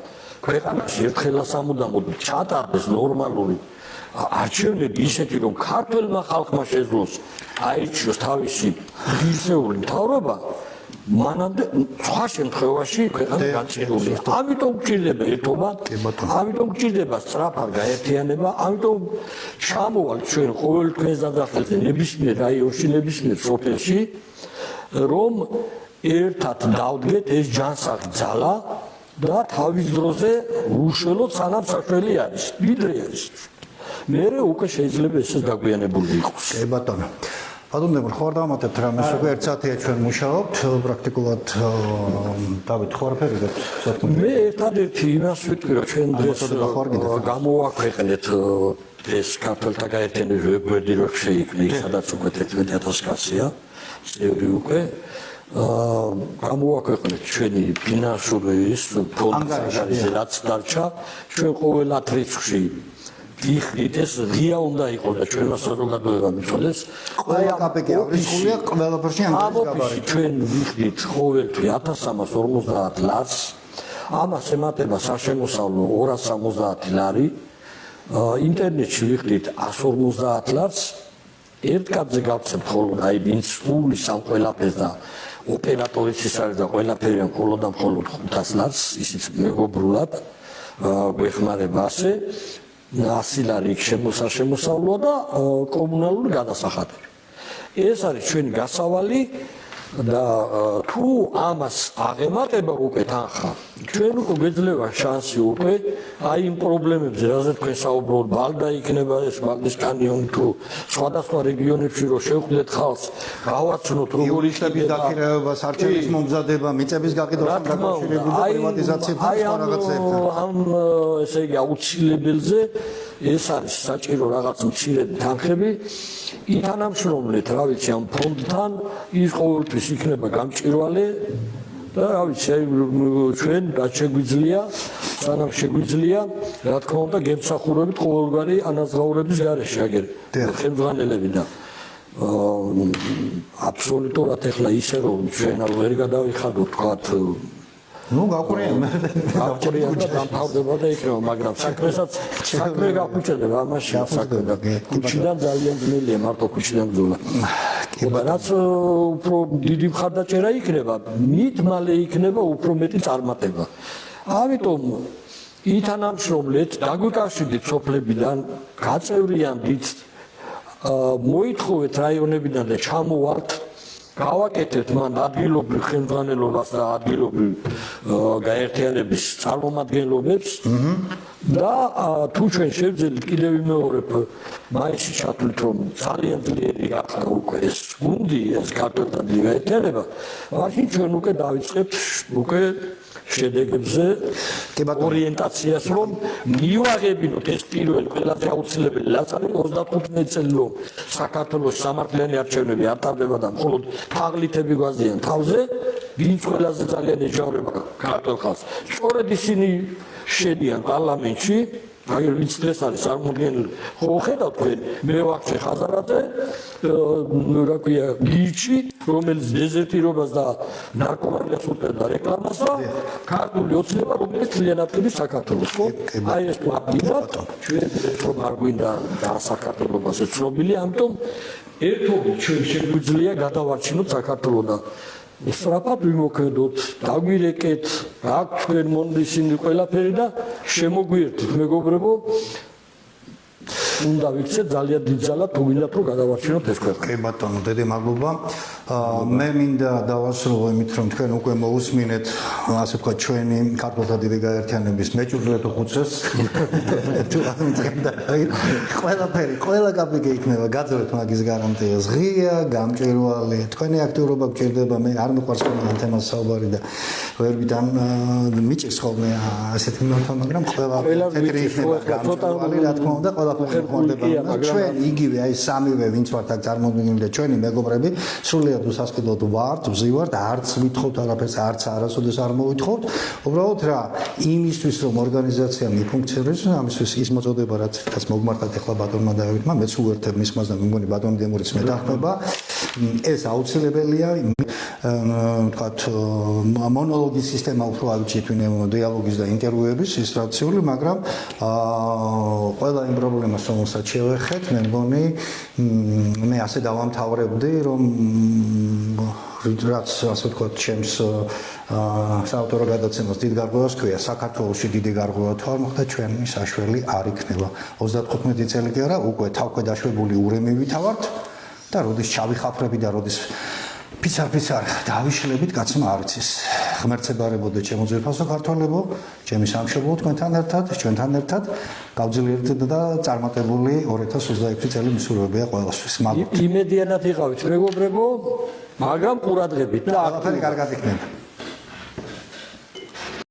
Speaker 3: ქვეყანაში ერთხელა სამუდამოდ ჩატარდეს ნორმალური არჩევნები ისეთი რომ ქართველმა ხალხმა შეძლოს აირჩიოს თავისი ღირსეული მთავრობა მანამდე სხვა შემთხვევაში ქვეყანა განწირულია. ამიტომ გჭირდება ერთობა, ამიტომ გჭირდება სწრაფად გაერთიანება, ამიტომ ჩამოვალ ჩვენ ყოველ თქვენს დადახდელზე ნებისმიერ რაიონში, ნებისმიერ სოფელში, რომ ერთად დავდგეთ ეს ჯანსაღი ძალა და თავის დროზე უშველოთ სანამ საშველი არის, ვიდრე არის. მერე უკვე შეიძლება ესეც გაგვიანებული იყოს.
Speaker 1: ბატონო ბატონო ხوار დავამატებთ რამე უკვე 1 საათია ჩვენ მუშაობთ პრაქტიკულად დავით ხوارფერიდეთ
Speaker 3: მე ერთადერთი იმას ვიტყვი რომ ჩვენ დღეს გამოვაქვეყნეთ ეს ქართველთა გაერთიანების ვებგვერდი რო შეიქმნა სადაც უკვე 11000 კაცია წევრი უკვე გამოვაქვეყნეთ ჩვენი ფინანსური ის ფონდი რაც დარჩა ჩვენ ყოველ 10 რიცხვში ვიხდით ეს ღია უნდა იყოს და ჩვენმა საზოგადოებამ იცოდეს
Speaker 1: ყველა კაპიკი აღრიცხულია ყველაფერში ანგარიშგაბარი
Speaker 3: ჩვენ ვიხდით ყოველთვის 1350 ლარს ამას ემატება საშემოსავლო 270 ლარი ინტერნეტში ვიხდით 150 ლარს ერთ კაცზე გავცემთ ხოლმე აი ვინც სულის ამ ყველაფერს და ოპერატორიც ის არის და ყველაფერი ამ ხოლმე და მხოლოდ 500 ლარს ისიც მეგობრულად გვეხმარება ასე 100 ლარი შემოსავლოა და კომუნალური გადასახადები. ეს არის ჩვენი გასავალი და თუ ამას აღემატება უკვე თანხა, ჩვენ უკვე გვეძლევა შანსი უკვე აი იმ პრობლემებზე, რაზეც თქვენ საუბრობთ, ბალდა იქნება ეს ბალდის კანიონი თუ სხვადასხვა რეგიონებში რო შევხვდეთ ხალხს, გავაცნოთ როგორი
Speaker 1: იურისტების დაქირავება, არჩევნების მომზადება, მიწების გაყიდვასთან დაკავშირებული პრივატიზაციებთან სხვა რაღაცებთან.
Speaker 3: ამ ესე იგი აუცილებელზე ეს არის საჭირო რაღაც მცირე თანხები ითანამშრომლეთ რა ვიცი ამ ფონდთან ის ყოველთვის იქნება გამჭვირვალე და რა ვიცი ჩვენ რაც შეგვიძლია სანამ შეგვიძლია რა თქმა უნდა გემსახურებით ყოველგვარი ანაზღაურების გარეშე აგერ ხელმძღვანელები და აბსოლუტურად ეხლა ისე რომ ჩვენ ვერ გადავიხადოთ თქვათ
Speaker 1: ნუ გავყურია
Speaker 3: და დამთავრდება და იქნება მაგრამ საქმე გაგვიჭირდება ამაში საქმე ქუჩიდან ძალიან ძნელია მარტო ქუჩიდან ბრძოლა რაც უფრო დიდი მხარდაჭერა იქნება მით მალე იქნება უფრო მეტი წარმატება ამიტომ ითანამშრომლეთ დაგვიკავშირდით სოფლებიდან გაწევრიანდით მოითხოვეთ რაიონებიდან და ჩამოვალთ გავაკეთეთ მან ადგილობრივ ხელმძღვანელობას და ადგილობრივ გაერთიანების წარმომადგენლობებს და თუ ჩვენ შევძელით კიდევ ვიმეორებ მაისში ჩათვლით რომ ძალიან ძლიერი გახდა უკვე ეს გუნდი ეს ქართველთა გაერთიანება მაშინ ჩვენ უკვე დავიწყებთ უკვე შედეგებზე ორიენტაციას რომ მივაღებინოთ ეს პირველი ყველაზე აუცილებელი რაც არის 35 წელი რომ საქართველოს სამართლიანი არჩევნები არ ტარდება და მხოლოდ თაღლითები გვაზიან თავზე ვინც ყველაზე ძალიან ეჯავრება ქართულ ხალხს სწორედ ისინი შედიან პარლამენტში აი ვინც დღეს არის წარმოდგენილი ხო ხედავთ თქვენ მე ვახშე ხაზარაძე რა ქვია გიჩი რომელიც დეზერტირობას და ნარკომანიას უწევდა რეკლამას და ქართული ოცნება რომელიც ძალიანად ყიდის საქართველოს ხო აი ეს თუ აბიდათ ჩვენ რომ არ გვინდა და საქართველოს ცნობილი ამიტომ ერთობით ჩვენ შეგვიძლია გადავარჩინოთ საქართველოს და სწრაფად ვიმოქმედოთ, დაგვირეკეთ, აქვს თქვენ მონდისინი ყველაფერი და შემოგვიერთეთ მეგობრებო. უნდა ვიქცეთ ძალიან დიდ ძალად თუ გინდათ რომ გადავარჩინოთ ეს ქვეყანა.
Speaker 1: კი ბატონო, დიდი მადლობა. მე მინდა დავასრულო იმით რომ თქვენ უკვე მოусმინეთ, ასე ვთქვათ, ჩვენი ქართულთა დიდი გაერთიანების მეჭურლეთ უხუცეს. თუ ამიწევდა, ყველაფერი, ყველა კაპიკი იქნება გაძლევთ მაგის გარანტიას. ღია, გამჭვირვალე, თქვენი აქტიურობა გჭირდება. მე არ მიყვარს ამ თემას საუბარი და ვერ ვიდან მიჭირს ხოლმე ასეთი მიმართა, მაგრამ ყველა თეთრი იქნება გამჭვირვალე, რა თქმა უნდა, ყველაფერი ხდება. ჩვენ იგივე აი სამივე ვინც ვართ აქ წარმოდგენილი და ჩვენი მეგობრები სრულიად ნამდვილად უსასყიდლოდ ვართ, ვზივართ, არც ვითხოვთ არაფერს, არც არასოდეს არ მოვითხოვთ. უბრალოდ რა, იმისთვის რომ ორგანიზაცია მიფუნქციონირდეს, ამისთვის ის მოწოდება რაც მოგმართათ ახლა ბატონმა დავითმა, მეც უერთებ მისმას და მეგონი ბატონი დემურიც მეთანხმება. ეს აუცილებელია, ვთქვათ, მონოლოგის სისტემა უფრო ავიჭით ვინმე დიალოგის და ინტერვიუების ილუსტრაციული, მაგრამ ყველა იმ პრობლემას რომელსაც შევეხეთ, მე მგონი მე ასე დავამთავრებდი, რომ რაც ასე ვთქვათ, ჩემს საავტორო გადაცემას დიდ გარღვევას ქვია, საქართველოში დიდი გარღვევა თუ არ მოხდა ჩვენი საშველი არ იქნება. 35 წელი კი არა, უკვე თავქვედაშვებული ურემი ვითავართ და როდის ჩავიხაფრები და როდის ფიცარ დავიშლებით, კაცმა არ იცის. ღმერთებარებოდე ჩემო ძვირფასო ქართველებო, ჩემი სამშობლო თქვენთან ერთად, ჩვენთან ერთად გავძლიერდეთ და წარმატებული 2026 წელი მისურვებია ყველასთვის.
Speaker 3: იმედიანად იყავით მეგობრებო, მაგრამ ყურადღებით და
Speaker 1: ყველაფერი კარგად იქნება.